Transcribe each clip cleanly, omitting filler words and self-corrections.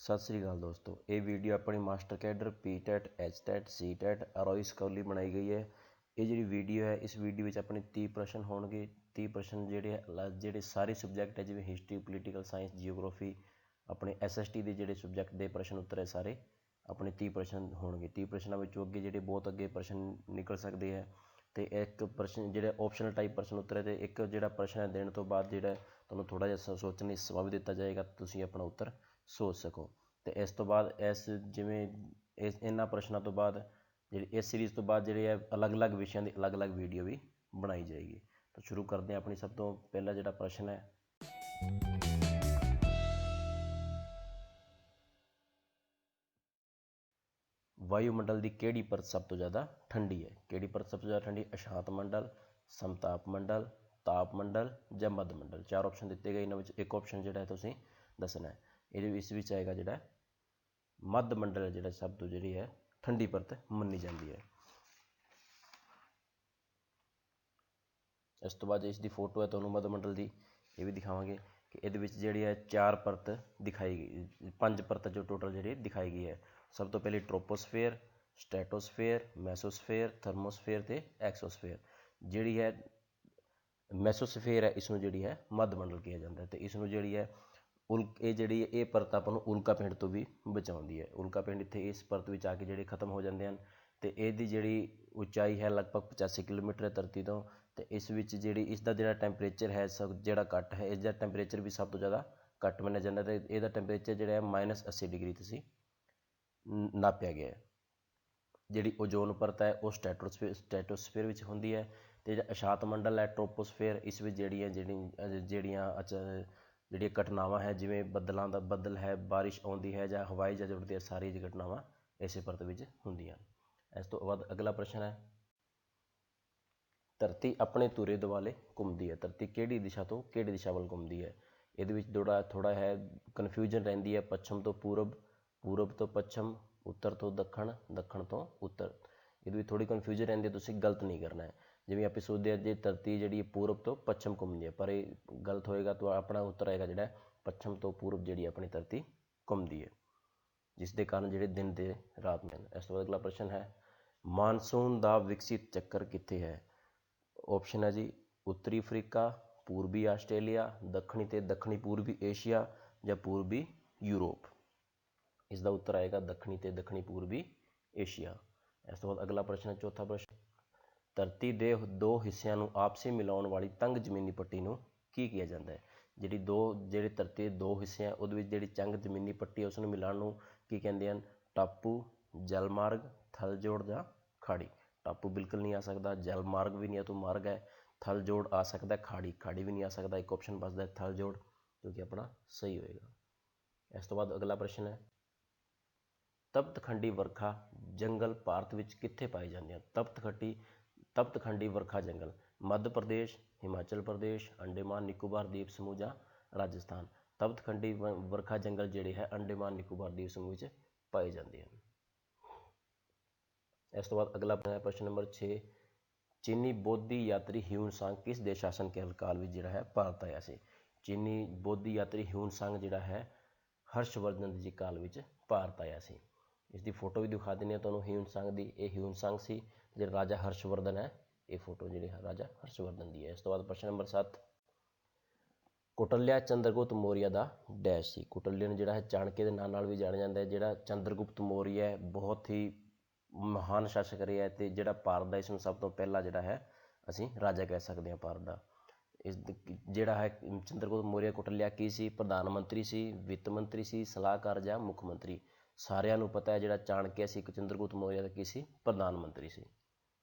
ਸਤਿ ਸ੍ਰੀ ਅਕਾਲ ਦੋਸਤੋ, ਇਹ ਵੀਡੀਓ ਆਪਣੀ master cadre PTET HTET CTET ਅਰੋਈ ਸਕੋਰ ਲਈ ਬਣਾਈ ਗਈ ਹੈ। ਇਹ ਜਿਹੜੀ ਵੀਡੀਓ ਹੈ, ਇਸ ਵੀਡੀਓ ਵਿੱਚ ਆਪਣੇ 30 ਪ੍ਰਸ਼ਨ ਹੋਣਗੇ। 30 ਪ੍ਰਸ਼ਨ ਜਿਹੜੇ ਸਾਰੇ ਸਬਜੈਕਟ ਹੈ, ਜਿਵੇਂ ਹਿਸਟਰੀ, ਪੋਲੀਟੀਕਲ ਸਾਇੰਸ, ਜੀਓਗ੍ਰਾਫੀ, ਆਪਣੇ SST ਦੇ ਜਿਹੜੇ ਸਬਜੈਕਟ ਦੇ ਪ੍ਰਸ਼ਨ ਉੱਤਰ ਹੈ, ਸਾਰੇ ਆਪਣੇ 30 ਪ੍ਰਸ਼ਨ ਹੋਣਗੇ। 30 ਪ੍ਰਸ਼ਨਾਂ ਵਿੱਚੋਂ ਅੱਗੇ ਬਹੁਤ ਅੱਗੇ ਪ੍ਰਸ਼ਨ ਨਿਕਲ ਸਕਦੇ ਹੈ, ਅਤੇ ਇੱਕ ਪ੍ਰਸ਼ਨ ਜਿਹੜਾ ਆਪਸ਼ਨਲ ਟਾਈਪ ਪ੍ਰਸ਼ਨ ਉੱਤਰ ਹੈ, ਅਤੇ ਇੱਕ ਜਿਹੜਾ ਪ੍ਰਸ਼ਨ ਹੈ ਦੇਣ ਤੋਂ ਬਾਅਦ ਜਿਹੜਾ ਤੁਹਾਨੂੰ ਥੋੜ੍ਹਾ ਜਿਹਾ ਸੋਚਣ ਲਈ ਸਮਾਂ ਵੀ ਦਿੱਤਾ ਜਾਏਗਾ, ਤੁਸੀਂ ਆਪਣਾ ਉੱਤਰ ਸੋਚ ਸਕੋ। ਅਤੇ ਇਸ ਤੋਂ ਬਾਅਦ ਇਹਨਾਂ ਪ੍ਰਸ਼ਨਾਂ ਤੋਂ ਬਾਅਦ ਜਿਹੜੀ ਇਸ ਸੀਰੀਜ਼ ਤੋਂ ਬਾਅਦ ਜਿਹੜੇ ਹੈ ਅਲੱਗ-ਅਲੱਗ ਵਿਸ਼ਿਆਂ ਦੀ ਅਲੱਗ-ਅਲੱਗ ਵੀਡੀਓ ਵੀ ਬਣਾਈ ਜਾਏਗੀ। ਤਾਂ ਸ਼ੁਰੂ ਕਰਦੇ ਹਾਂ। ਆਪਣੀ ਸਭ ਤੋਂ ਪਹਿਲਾ ਜਿਹੜਾ ਪ੍ਰਸ਼ਨ ਹੈ, ਵਾਯੂਮੰਡਲ ਦੀ ਕਿਹੜੀ ਪਰਤ ਸਭ ਤੋਂ ਜ਼ਿਆਦਾ ਠੰਡੀ ਹੈ? ਕਿਹੜੀ ਪਰਤ ਸਭ ਤੋਂ ਜ਼ਿਆਦਾ ਠੰਡੀ? ਅਸ਼ਾਂਤ ਮੰਡਲ, ਸਮਤਾਪ ਮੰਡਲ, ਤਾਪ ਮੰਡਲ ਜਾਂ ਮੱਧ ਮੰਡਲ। 4 ਆਪਸ਼ਨ ਦਿੱਤੇ ਗਏ, ਇਹਨਾਂ ਵਿੱਚ ਇੱਕ ਆਪਸ਼ਨ ਜਿਹੜਾ ਹੈ ਤੁਸੀਂ ਦੱਸਣਾ ਹੈ। ਇਸ ਵਿੱਚ ਆਏਗਾ ਜਿਹੜਾ ਮੱਧ ਮੰਡਲ ਜਿਹੜਾ ਸਭ ਤੋਂ ਜਿਹੜੀ ਹੈ ਠੰਡੀ ਪਰਤ ਮੰਨੀ ਜਾਂਦੀ ਹੈ। ਇਸ ਤੋਂ ਬਾਅਦ ਇਸ ਦੀ ਫੋਟੋ ਹੈ ਤੁਹਾਨੂੰ ਮੱਧ ਮੰਡਲ ਦੀ, ਇਹ ਵੀ ਦਿਖਾਵਾਂਗੇ ਕਿ ਇਹਦੇ ਵਿੱਚ ਜਿਹੜੀ ਹੈ 4 ਪਰਤ ਦਿਖਾਈ ਗਈ, 5 ਪਰਤ ਜੋ ਟੋਟਲ ਜਿਹੜੀ ਦਿਖਾਈ ਗਈ ਹੈ। ਸਭ ਤੋਂ ਪਹਿਲੇ ਟ੍ਰੋਪੋਸਫੇਅਰ, ਸਟ੍ਰੈਟੋਸਫੇਅਰ, ਮੈਸੋਸਫੇਅਰ, ਥਰਮੋਸਫੇਅਰ ਅਤੇ ਐਕਸੋਸਫੇਅਰ। ਜਿਹੜੀ ਹੈ ਮੈਸੋਸਫੇਅਰ ਹੈ, ਇਸ ਨੂੰ ਜਿਹੜੀ ਹੈ ਮੱਧ ਮੰਡਲ ਕਿਹਾ ਜਾਂਦਾ, ਅਤੇ ਇਸ ਨੂੰ ਜਿਹੜੀ ਹੈ ਇਹ ਪਰਤ ਆਪਾਂ ਨੂੰ ਉਲਕਾ ਪਿੰਡ ਤੋਂ ਵੀ ਬਚਾਉਂਦੀ ਹੈ। ਉਲਕਾ ਪਿੰਡ ਇੱਥੇ ਇਸ ਪਰਤ ਵਿੱਚ ਆ ਕੇ ਜਿਹੜੇ ਖਤਮ ਹੋ ਜਾਂਦੇ ਹਨ, ਅਤੇ ਇਹਦੀ ਜਿਹੜੀ ਉਚਾਈ ਹੈ ਲਗਭਗ 85 ਕਿਲੋਮੀਟਰ ਹੈ ਧਰਤੀ ਤੋਂ। ਅਤੇ ਇਸ ਵਿੱਚ ਇਸ ਦਾ ਜਿਹੜਾ ਟੈਂਪਰੇਚਰ ਹੈ ਜਿਹੜਾ ਘੱਟ ਹੈ, ਇਸ ਦਾ ਟੈਂਪਰੇਚਰ ਵੀ ਸਭ ਤੋਂ ਜ਼ਿਆਦਾ ਘੱਟ ਮੰਨਿਆ ਜਾਂਦਾ, ਅਤੇ ਇਹਦਾ ਟੈਂਪਰੇਚਰ ਜਿਹੜਾ ਹੈ -80 ਡਿਗਰੀ ਤੁਸੀਂ ਨਾਪਿਆ ਗਿਆ ਹੈ। ਜਿਹੜੀ ਓਜ਼ੋਨ ਪਰਤ ਹੈ ਉਹ ਸਟ੍ਰੈਟੋਸਫੇਅਰ ਵਿੱਚ ਹੁੰਦੀ ਹੈ, ਅਤੇ ਜਿਹੜਾ ਅਸ਼ਾਂਤ ਮੰਡਲ ਹੈ ਟ੍ਰੋਪੋਸਫੇਅਰ, ਇਸ ਵਿੱਚ ਜਿਹੜੀਆਂ ਘਟਨਾਵਾਂ ਹੈ, ਜਿਵੇਂ ਬੱਦਲ ਹੈ, ਬਾਰਿਸ਼ ਆਉਂਦੀ ਹੈ ਜਾਂ ਹਵਾਈ ਜਹਾਜ਼ ਉੱਡਦੇ ਹੈ, ਸਾਰੀਆਂ ਘਟਨਾਵਾਂ ਇਸੇ ਪਰਤ ਵਿੱਚ ਹੁੰਦੀਆਂ। ਇਸ ਤੋਂ ਬਾਅਦ ਅਗਲਾ ਪ੍ਰਸ਼ਨ ਹੈ, ਧਰਤੀ ਆਪਣੇ ਧੁਰੇ ਦੁਆਲੇ ਘੁੰਮਦੀ ਹੈ। ਧਰਤੀ ਕਿਹੜੀ ਦਿਸ਼ਾ ਤੋਂ ਕਿਹੜੀ ਦਿਸ਼ਾ ਵੱਲ ਘੁੰਮਦੀ ਹੈ? ਇਹਦੇ ਵਿੱਚ ਥੋੜ੍ਹਾ ਹੈ ਕਨਫਿਊਜ਼ਨ ਰਹਿੰਦੀ ਹੈ। ਪੱਛਮ ਤੋਂ ਪੂਰਬ, ਪੂਰਬ ਤੋਂ ਪੱਛਮ, ਉੱਤਰ ਤੋਂ ਦੱਖਣ, ਦੱਖਣ ਤੋਂ ਉੱਤਰ। ਇਹਦੇ ਵਿੱਚ ਥੋੜ੍ਹੀ ਕਨਫਿਊਜ਼ਨ ਰਹਿੰਦੀ ਹੈ, ਤੁਸੀਂ ਗਲਤ ਨਹੀਂ ਕਰਨਾ ਹੈ। ਜਿਵੇਂ ਆਪਾਂ ਸੋਚਦੇ ਹਾਂ ਜੇ ਧਰਤੀ ਜਿਹੜੀ ਪੂਰਬ ਤੋਂ ਪੱਛਮ ਘੁੰਮਦੀ ਹੈ, ਪਰ ਇਹ ਗਲਤ ਹੋਏਗਾ। ਤਾਂ ਆਪਣਾ ਉੱਤਰ ਆਏਗਾ ਜਿਹੜਾ ਪੱਛਮ ਤੋਂ ਪੂਰਬ ਜਿਹੜੀ ਆਪਣੀ ਧਰਤੀ ਘੁੰਮਦੀ ਹੈ, ਜਿਸ ਦੇ ਕਾਰਨ ਜਿਹੜੇ ਦਿਨ ਤੇ ਰਾਤ ਨੂੰ। ਇਸ ਤੋਂ ਬਾਅਦ ਅਗਲਾ ਪ੍ਰਸ਼ਨ ਹੈ, ਮਾਨਸੂਨ ਦਾ ਵਿਕਸਿਤ ਚੱਕਰ ਕਿੱਥੇ ਹੈ? ਆਪਸ਼ਨ ਹੈ ਜੀ ਉੱਤਰੀ ਅਫਰੀਕਾ, ਪੂਰਬੀ ਆਸਟ੍ਰੇਲੀਆ, ਦੱਖਣੀ ਤੇ ਦੱਖਣੀ ਪੂਰਬੀ ਏਸ਼ੀਆ ਜਾਂ ਪੂਰਬੀ ਯੂਰਪ। ਇਸ ਦਾ ਉੱਤਰ ਆਏਗਾ ਦੱਖਣੀ ਤੇ ਦੱਖਣੀ ਪੂਰਬੀ ਏਸ਼ੀਆ। ਇਸ ਤੋਂ ਬਾਅਦ ਅਗਲਾ ਪ੍ਰਸ਼ਨ ਹੈ, ਚੌਥਾ ਪ੍ਰਸ਼ਨ, ਧਰਤੀ ਦੇ 2 ਹਿੱਸਿਆਂ ਨੂੰ ਆਪਸੀ ਮਿਲਾਉਣ ਵਾਲੀ ਤੰਗ ਜ਼ਮੀਨੀ ਪੱਟੀ ਨੂੰ ਕੀ ਕਿਹਾ ਜਾਂਦਾ ਹੈ? ਜਿਹੜੇ ਧਰਤੀ ਦੇ 2 ਹਿੱਸੇ ਆ, ਉਹਦੇ ਵਿੱਚ ਜਿਹੜੀ ਤੰਗ ਜ਼ਮੀਨੀ ਪੱਟੀ ਹੈ, ਉਸ ਨੂੰ ਮਿਲਾਉਣ ਨੂੰ ਕੀ ਕਹਿੰਦੇ ਹਨ? ਟਾਪੂ, ਜਲ ਮਾਰਗ, ਥਲ ਜੋੜ ਜਾਂ ਖਾੜੀ। ਟਾਪੂ ਬਿਲਕੁਲ ਨਹੀਂ ਆ ਸਕਦਾ, ਜਲ ਮਾਰਗ ਵੀ ਨਹੀਂ ਹੈ, ਤੋਂ ਮਾਰਗ ਹੈ। ਥਲ ਜੋੜ ਆ ਸਕਦਾ, ਖਾੜੀ ਵੀ ਨਹੀਂ ਆ ਸਕਦਾ। ਇੱਕ ਆਪਸ਼ਨ ਬਚਦਾ ਥਲ ਜੋੜ, ਜੋ ਕਿ ਆਪਣਾ ਸਹੀ ਹੋਏਗਾ। ਇਸ ਤੋਂ ਬਾਅਦ ਅਗਲਾ ਪ੍ਰਸ਼ਨ ਹੈ, ਤਪਤਖੰਡੀ ਵਰਖਾ ਜੰਗਲ ਭਾਰਤ ਵਿੱਚ ਕਿੱਥੇ ਪਾਏ ਜਾਂਦੇ ਹਨ? ਤਪਤਖੰਡੀ ਵਰਖਾ ਜੰਗਲ ਮੱਧ ਪ੍ਰਦੇਸ਼, ਹਿਮਾਚਲ ਪ੍ਰਦੇਸ਼, ਅੰਡੇਮਾਨ ਨਿਕੋਬਾਰ ਦੀਪ ਸਮੂਹ ਜਾਂ ਰਾਜਸਥਾਨ। ਤਪਤਖੰਡੀ ਵਰਖਾ ਜੰਗਲ ਜਿਹੜੇ ਹੈ ਅੰਡੇਮਾਨ ਨਿਕੋਬਾਰ ਦੀਪ ਸਮੂਹ ਵਿੱਚ ਪਾਏ ਜਾਂਦੇ ਹਨ। ਇਸ ਤੋਂ ਬਾਅਦ ਅਗਲਾ ਪ੍ਰਸ਼ਨ ਨੰਬਰ 6, ਚੀਨੀ ਬੋਧੀ ਯਾਤਰੀ ਹਿਊਨ ਸਾਂਗ ਕਿਸ ਦੇ ਸ਼ਾਸਨ ਕਾਲ ਵਿੱਚ ਜਿਹੜਾ ਹੈ ਭਾਰਤ ਆਇਆ ਸੀ? ਚੀਨੀ ਬੋਧੀ ਯਾਤਰੀ ਹਿਊਨ ਸਾਂਗ ਜਿਹੜਾ ਹੈ ਹਰਸ਼ਵਰਧਨ ਜੀ ਕਾਲ ਵਿੱਚ ਭਾਰਤ ਆਇਆ ਸੀ। ਇਸ ਦੀ ਫੋਟੋ ਵੀ ਦਿਖਾ ਦਿੰਦੇ ਹਾਂ ਤੁਹਾਨੂੰ ਹਿਊਨ ਸਾਂਗ ਦੀ। ਇਹ ਹਿਊਨ ਸਾਂਗ ਸੀ। ਜਿਹੜਾ ਰਾਜਾ ਹਰਸ਼ਵਰਧਨ ਹੈ, ਇਹ ਫੋਟੋ ਜਿਹੜੀ ਰਾਜਾ ਹਰਸ਼ਵਰਧਨ ਦੀ ਹੈ। ਇਸ ਤੋਂ ਬਾਅਦ ਪ੍ਰਸ਼ਨ ਨੰਬਰ 7, ਕੌਟਲਿਆ ਚੰਦਰਗੁਪਤ ਮੌਰੀਆ ਦਾ ਡੈਸ਼ ਸੀ। ਕੌਟਲਿਆ ਨੂੰ ਜਿਹੜਾ ਹੈ ਚਾਣਕੇ ਦੇ ਨਾਂ ਨਾਲ ਵੀ ਜਾਣਿਆ ਜਾਂਦਾ ਹੈ। ਜਿਹੜਾ ਚੰਦਰਗੁਪਤ ਮੌਰੀਆ ਹੈ ਬਹੁਤ ਹੀ ਮਹਾਨ ਸ਼ਾਸਕ ਰਿਹਾ, ਅਤੇ ਜਿਹੜਾ ਭਾਰਤ ਦਾ ਇਸ ਨੂੰ ਸਭ ਤੋਂ ਪਹਿਲਾ ਜਿਹੜਾ ਹੈ ਅਸੀਂ ਰਾਜਾ ਕਹਿ ਸਕਦੇ ਹਾਂ ਭਾਰਤ ਦਾ। ਜਿਹੜਾ ਹੈ ਚੰਦਰਗੁਪਤ ਮੌਰੀਆ ਕੌਟਲਿਆ ਕੀ ਸੀ? ਪ੍ਰਧਾਨ ਮੰਤਰੀ ਸੀ, ਵਿੱਤ ਮੰਤਰੀ ਸੀ, ਸਲਾਹਕਾਰ ਜਾਂ ਮੁੱਖ ਮੰਤਰੀ। ਸਾਰਿਆਂ ਨੂੰ ਪਤਾ ਹੈ ਜਿਹੜਾ ਚਾਣਕਿਆ ਸੀ, ਚੰਦਰਗੁਪਤ ਮੌਰੀਆ ਦਾ ਕੀ ਸੀ? ਪ੍ਰਧਾਨ ਮੰਤਰੀ ਸੀ।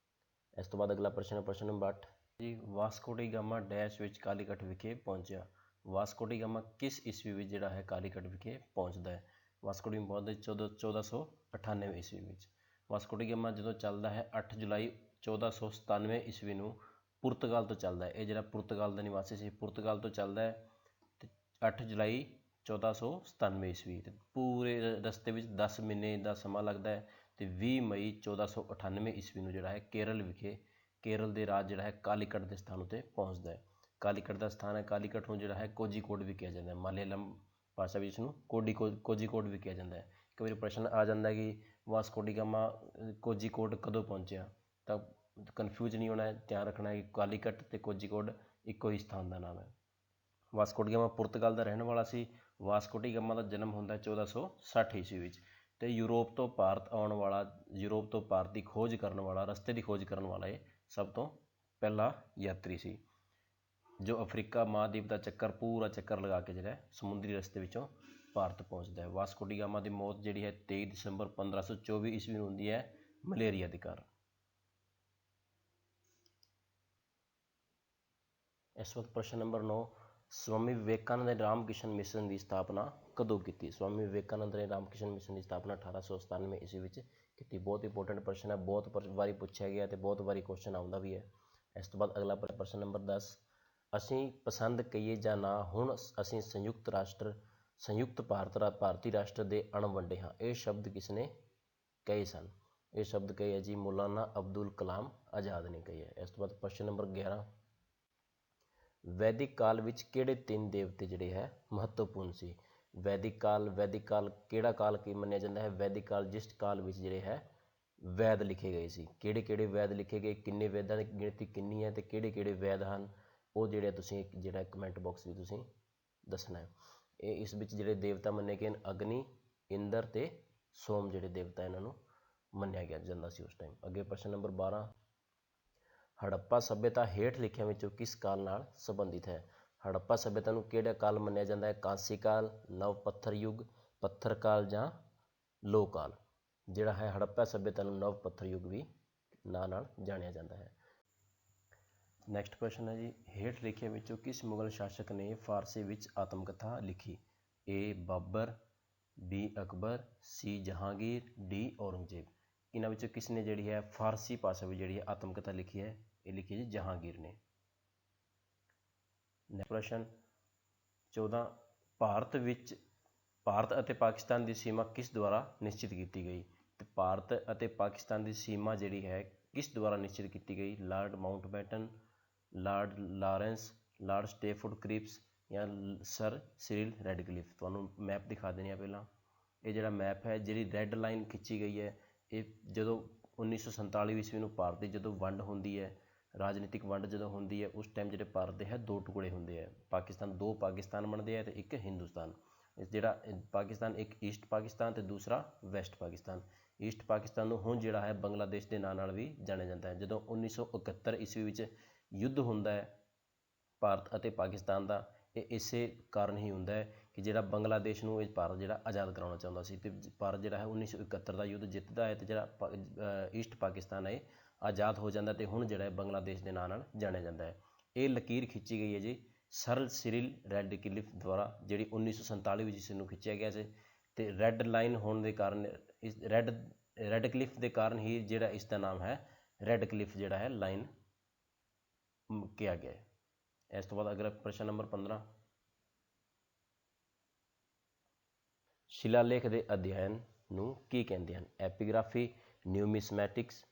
ਇਸ ਤੋਂ ਬਾਅਦ ਅਗਲਾ ਪ੍ਰਸ਼ਨ ਹੈ, ਪ੍ਰਸ਼ਨ ਨੰਬਰ 8 ਜੀ, ਵਾਸਕੋ ਡੀ ਗਾਮਾ ਡੈਸ਼ ਵਿੱਚ ਕਾਲੀਕਟ ਵਿਖੇ ਪਹੁੰਚਿਆ। ਵਾਸਕੋ ਡੀ ਗਾਮਾ ਕਿਸ ਈਸਵੀ ਵਿੱਚ ਜਿਹੜਾ ਹੈ ਕਾਲੀਕਟ ਵਿਖੇ ਪਹੁੰਚਦਾ ਹੈ? ਵਾਸਕੋ ਡੀ ਗਾਮਾ 1498 ਈਸਵੀ ਵਿੱਚ। ਵਾਸਕੋ ਡੀ ਗਾਮਾ ਜਦੋਂ ਚੱਲਦਾ ਹੈ 8 ਜੁਲਾਈ 1497 ਈਸਵੀ ਨੂੰ ਪੁਰਤਗਾਲ ਤੋਂ ਚੱਲਦਾ ਹੈ। ਇਹ ਜਿਹੜਾ ਪੁਰਤਗਾਲ ਦਾ ਨਿਵਾਸੀ ਸੀ, ਪੁਰਤਗਾਲ ਤੋਂ ਚੱਲਦਾ ਹੈ, ਅਤੇ 8 ਜੁਲਾਈ 1497 ਈਸਵੀ। ਅਤੇ ਪੂਰੇ ਰਸਤੇ ਵਿੱਚ 10 ਮਹੀਨੇ ਦਾ ਸਮਾਂ ਲੱਗਦਾ ਹੈ, ਅਤੇ 20 ਮਈ 1498 ਈਸਵੀ ਨੂੰ ਜਿਹੜਾ ਹੈ ਕੇਰਲ ਵਿਖੇ, ਕੇਰਲ ਦੇ ਰਾਜ ਜਿਹੜਾ ਹੈ ਕਾਲੀਕਟ ਦੇ ਸਥਾਨ ਉੱਤੇ ਪਹੁੰਚਦਾ ਹੈ। ਕਾਲੀਕਟ ਦਾ ਸਥਾਨ ਹੈ, ਕਾਲੀਕਟ ਨੂੰ ਜਿਹੜਾ ਹੈ ਕੋਝੀਕੋਡ ਵੀ ਕਿਹਾ ਜਾਂਦਾ ਹੈ। ਮਲਿਆਲਮ ਭਾਸ਼ਾ ਵਿੱਚ ਇਸਨੂੰ ਕੋਝੀਕੋਡ ਵੀ ਕਿਹਾ ਜਾਂਦਾ ਹੈ। ਇੱਕ ਵਾਰੀ ਪ੍ਰਸ਼ਨ ਆ ਜਾਂਦਾ ਕਿ ਵਾਸਕੋ ਡੀ ਗਾਮਾ ਕੋਝੀਕੋਡ ਕਦੋਂ ਪਹੁੰਚਿਆ, ਤਾਂ ਕਨਫਿਊਜ਼ ਨਹੀਂ ਹੋਣਾ, ਧਿਆਨ ਰੱਖਣਾ ਹੈ ਕਿ ਕਾਲੀਕਟ ਅਤੇ ਕੋਝੀਕੋਡ ਇੱਕੋ ਹੀ ਸਥਾਨ ਦਾ ਨਾਮ ਹੈ। ਵਾਸਕੋ ਡੀ ਗਾਮਾ ਪੁਰਤਗਾਲ ਦਾ ਰਹਿਣ ਵਾਲਾ ਸੀ। ਵਾਸਕੋ ਡੀ ਗਾਮਾ ਦਾ ਜਨਮ ਹੁੰਦਾ 1460 ਈਸਵੀ ਵਿੱਚ, ਅਤੇ ਯੂਰਪ ਤੋਂ ਭਾਰਤ ਆਉਣ ਵਾਲਾ, ਯੂਰਪ ਤੋਂ ਭਾਰਤ ਦੀ ਖੋਜ ਕਰਨ ਵਾਲਾ, ਰਸਤੇ ਦੀ ਖੋਜ ਕਰਨ ਵਾਲਾ ਇਹ ਸਭ ਤੋਂ ਪਹਿਲਾ ਯਾਤਰੀ ਸੀ, ਜੋ ਅਫਰੀਕਾ ਮਹਾਦੀਪ ਦਾ ਪੂਰਾ ਚੱਕਰ ਲਗਾ ਕੇ ਜਿਹੜਾ ਸਮੁੰਦਰੀ ਰਸਤੇ ਵਿੱਚੋਂ ਭਾਰਤ ਪਹੁੰਚਦਾ ਹੈ। ਵਾਸਕੋ ਡੀ ਗਾਮਾ ਦੀ ਮੌਤ ਜਿਹੜੀ ਹੈ 23 ਦਸੰਬਰ 1524 ਈਸਵੀ ਨੂੰ ਹੁੰਦੀ ਹੈ ਮਲੇਰੀਆ ਦੇ ਕਾਰਨ। ਇਸ ਵਕਤ ਪ੍ਰਸ਼ਨ ਨੰਬਰ 9, ਸਵਾਮੀ ਵਿਵੇਕਾਨੰਦ ਨੇ ਰਾਮਕ੍ਰਿਸ਼ਨ ਮਿਸ਼ਨ ਦੀ ਸਥਾਪਨਾ ਕਦੋਂ ਕੀਤੀ? ਸਵਾਮੀ ਵਿਵੇਕਾਨੰਦ ਨੇ ਰਾਮਕ੍ਰਿਸ਼ਨ ਮਿਸ਼ਨ ਦੀ ਸਥਾਪਨਾ 1897 ਈਸਵੀ ਵਿੱਚ ਕੀਤੀ। ਬਹੁਤ ਇੰਪੋਰਟੈਂਟ ਪ੍ਰਸ਼ਨ ਹੈ, ਬਹੁਤ ਵਾਰੀ ਪੁੱਛਿਆ ਗਿਆ ਅਤੇ ਬਹੁਤ ਵਾਰੀ ਕੁਐਸਚਨ ਆਉਂਦਾ ਵੀ ਹੈ। ਇਸ ਤੋਂ ਬਾਅਦ ਅਗਲਾ ਪ੍ਰਸ਼ਨ ਨੰਬਰ 10, ਅਸੀਂ ਪਸੰਦ ਕਹੀਏ ਜਾਂ ਨਾ, ਹੁਣ ਅਸੀਂ ਸੰਯੁਕਤ ਭਾਰਤੀ ਰਾਸ਼ਟਰ ਦੇ ਅਣਵੰਡੇ ਹਾਂ। ਇਹ ਸ਼ਬਦ ਕਿਸ ਨੇ ਕਹੇ ਸਨ? ਇਹ ਸ਼ਬਦ ਕਹੇ ਹੈ ਜੀ ਮੌਲਾਨਾ ਅਬਦੁਲ ਕਲਾਮ ਆਜ਼ਾਦ ਨੇ ਕਹੇ ਹੈ। ਇਸ ਤੋਂ ਬਾਅਦ ਪ੍ਰਸ਼ਨ ਨੰਬਰ 11, ਵੈਦਿਕ ਕਾਲ ਵਿੱਚ ਕਿਹੜੇ 3 ਦੇਵਤੇ ਜਿਹੜੇ ਹੈ ਮਹੱਤਵਪੂਰਨ ਸੀ? ਵੈਦਿਕ ਕਾਲ ਕਿਹੜਾ ਕਾਲ ਕੀ ਮੰਨਿਆ ਜਾਂਦਾ ਹੈ? ਵੈਦਿਕ ਕਾਲ ਜਿਸ ਕਾਲ ਵਿੱਚ ਜਿਹੜੇ ਹੈ ਵੈਦ ਲਿਖੇ ਗਏ ਸੀ। ਕਿਹੜੇ ਕਿਹੜੇ ਵੈਦ ਲਿਖੇ ਗਏ, ਕਿੰਨੇ ਵੈਦਾਂ ਦੀ ਗਿਣਤੀ ਕਿੰਨੀ ਹੈ ਅਤੇ ਕਿਹੜੇ ਕਿਹੜੇ ਵੈਦ ਹਨ, ਉਹ ਜਿਹੜੇ ਤੁਸੀਂ ਜਿਹੜਾ ਕਮੈਂਟ ਬਾਕਸ ਵਿੱਚ ਤੁਸੀਂ ਦੱਸਣਾ ਹੈ। ਇਹ ਇਸ ਵਿੱਚ ਜਿਹੜੇ ਦੇਵਤਾ ਮੰਨੇ ਗਏ ਅਗਨੀ, ਇੰਦਰ ਅਤੇ ਸੋਮ ਜਿਹੜੇ ਦੇਵਤਾ ਇਹਨਾਂ ਨੂੰ ਮੰਨਿਆ ਗਿਆ ਜਾਂਦਾ ਸੀ ਉਸ ਟਾਈਮ। ਅੱਗੇ ਪ੍ਰਸ਼ਨ ਨੰਬਰ 12, ਹੜੱਪਾ ਸੱਭਿਅਤਾ ਹੇਠ ਲਿਖਿਆਂ ਵਿੱਚੋਂ ਕਿਸ ਕਾਲ ਨਾਲ ਸੰਬੰਧਿਤ ਹੈ? ਹੜੱਪਾ ਸੱਭਿਅਤਾ ਨੂੰ ਕਿਹੜਾ ਕਾਲ ਮੰਨਿਆ ਜਾਂਦਾ ਹੈ? ਕਾਂਸੀ ਕਾਲ, ਨਵ ਪੱਥਰ ਯੁੱਗ, ਪੱਥਰ ਕਾਲ ਜਾਂ ਲੋਹ ਕਾਲ। ਜਿਹੜਾ ਹੈ ਹੜੱਪਾ ਸੱਭਿਅਤਾ ਨੂੰ ਨਵ ਪੱਥਰ ਯੁੱਗ ਵੀ ਨਾਂ ਨਾਲ ਜਾਣਿਆ ਜਾਂਦਾ ਹੈ। ਨੈਕਸਟ ਕੁਐਸਚਨ ਹੈ ਜੀ, ਹੇਠ ਲਿਖਿਆਂ ਵਿੱਚੋਂ ਕਿਸ ਮੁਗਲ ਸ਼ਾਸਕ ਨੇ ਫਾਰਸੀ ਵਿੱਚ ਆਤਮ ਕਥਾ ਲਿਖੀ? ਏ ਬਾਬਰ, ਬੀ ਅਕਬਰ, ਸੀ ਜਹਾਂਗੀਰ, ਡੀ ਔਰੰਗਜ਼ੇਬ। ਇਹਨਾਂ ਵਿੱਚੋਂ ਕਿਸ ਨੇ ਜਿਹੜੀ ਹੈ ਫਾਰਸੀ ਭਾਸ਼ਾ ਵਿੱਚ ਜਿਹੜੀ ਹੈ ਆਤਮ ਕਥਾ ਲਿਖੀ ਹੈ? ਇਹ ਲਿਖੀ ਜੀ ਜਹਾਂਗੀਰ ਨੇ। ਨੈਕਸਟ ਪ੍ਰਸ਼ਨ 14, ਭਾਰਤ ਅਤੇ ਪਾਕਿਸਤਾਨ ਦੀ ਸੀਮਾ ਕਿਸ ਦੁਆਰਾ ਨਿਸ਼ਚਿਤ ਕੀਤੀ ਗਈ? ਤੇ ਭਾਰਤ ਅਤੇ ਪਾਕਿਸਤਾਨ ਦੀ ਸੀਮਾ ਜਿਹੜੀ ਹੈ ਕਿਸ ਦੁਆਰਾ ਨਿਸ਼ਚਿਤ ਕੀਤੀ ਗਈ? Lord Mountbatten, Lord Lawrence, Lord Stafford Cripps ਜਾਂ ਸਰ ਸਿਰਿਲ ਰੈਡਕਲਿਫ। ਤੁਹਾਨੂੰ ਮੈਪ ਦਿਖਾ ਦੇਣੀ ਆ ਪਹਿਲਾਂ। ਇਹ ਜਿਹੜਾ ਮੈਪ ਹੈ, ਜਿਹੜੀ ਰੈੱਡ ਲਾਈਨ ਖਿੱਚੀ ਗਈ ਹੈ, ਇਹ ਜਦੋਂ 1947 ਈਸਵੀ ਨੂੰ ਭਾਰਤ ਦੀ ਜਦੋਂ ਵੰਡ ਹੁੰਦੀ ਹੈ, ਰਾਜਨੀਤਿਕ ਵੰਡ ਜਦੋਂ ਹੁੰਦੀ ਹੈ, ਉਸ ਟਾਈਮ ਜਿਹੜੇ ਭਾਰਤ ਦੇ ਹੈ 2 ਟੁਕੜੇ ਹੁੰਦੇ ਹੈ। ਦੋ ਪਾਕਿਸਤਾਨ ਬਣਦੇ ਹੈ ਅਤੇ ਇੱਕ ਹਿੰਦੁਸਤਾਨ। ਜਿਹੜਾ ਪਾਕਿਸਤਾਨ, ਇੱਕ ਈਸਟ ਪਾਕਿਸਤਾਨ ਅਤੇ ਦੂਸਰਾ ਵੈਸਟ ਪਾਕਿਸਤਾਨ। ਈਸਟ ਪਾਕਿਸਤਾਨ ਨੂੰ ਹੁਣ ਜਿਹੜਾ ਹੈ ਬੰਗਲਾਦੇਸ਼ ਦੇ ਨਾਂ ਨਾਲ ਵੀ ਜਾਣਿਆ ਜਾਂਦਾ ਹੈ। ਜਦੋਂ 1971 ਈਸਵੀ ਵਿੱਚ ਯੁੱਧ ਹੁੰਦਾ ਹੈ ਭਾਰਤ ਅਤੇ ਪਾਕਿਸਤਾਨ ਦਾ, ਇਹ ਇਸੇ ਕਾਰਨ ਹੀ ਹੁੰਦਾ ਹੈ ਕਿ ਜਿਹੜਾ ਬੰਗਲਾਦੇਸ਼ ਨੂੰ ਇਹ ਭਾਰਤ ਜਿਹੜਾ ਆਜ਼ਾਦ ਕਰਾਉਣਾ ਚਾਹੁੰਦਾ ਸੀ, ਅਤੇ ਭਾਰਤ ਜਿਹੜਾ ਹੈ 1971 ਦਾ ਯੁੱਧ ਜਿੱਤਦਾ ਹੈ ਅਤੇ ਜਿਹੜਾ ਈਸਟ ਪਾਕਿਸਤਾਨ ਹੈ ਆਜ਼ਾਦ ਹੋ ਜਾਂਦਾ ਅਤੇ ਹੁਣ ਜਿਹੜਾ ਹੈ ਬੰਗਲਾਦੇਸ਼ ਦੇ ਨਾਂ ਨਾਲ ਜਾਣਿਆ ਜਾਂਦਾ ਹੈ। ਇਹ ਲਕੀਰ ਖਿੱਚੀ ਗਈ ਹੈ ਜੀ ਸਰ ਸਿਰਿਲ ਰੈਡਕਲਿਫ ਦੁਆਰਾ, ਜਿਹੜੀ 1947 ਵਿੱਚ ਇਸ ਨੂੰ ਖਿੱਚਿਆ ਗਿਆ ਸੀ, ਅਤੇ ਰੈੱਡ ਲਾਈਨ ਹੋਣ ਦੇ ਕਾਰਨ, ਇਸ ਰੈਡਕਲਿਫ ਦੇ ਕਾਰਨ ਹੀ ਜਿਹੜਾ ਇਸ ਦਾ ਨਾਮ ਹੈ ਰੈਡਕਲਿਫ ਜਿਹੜਾ ਹੈ ਲਾਈਨ ਕਿਹਾ ਗਿਆ ਹੈ। ਇਸ ਤੋਂ ਬਾਅਦ ਅਗਲਾ ਪ੍ਰਸ਼ਨ ਨੰਬਰ 15, ਸ਼ਿਲਾਲੇਖ ਦੇ ਅਧਿਐਨ ਨੂੰ ਕੀ ਕਹਿੰਦੇ ਹਨ? ਐਪੀਗ੍ਰਾਫੀ, ਨਿਊਮਿਸਮੈਟਿਕਸ,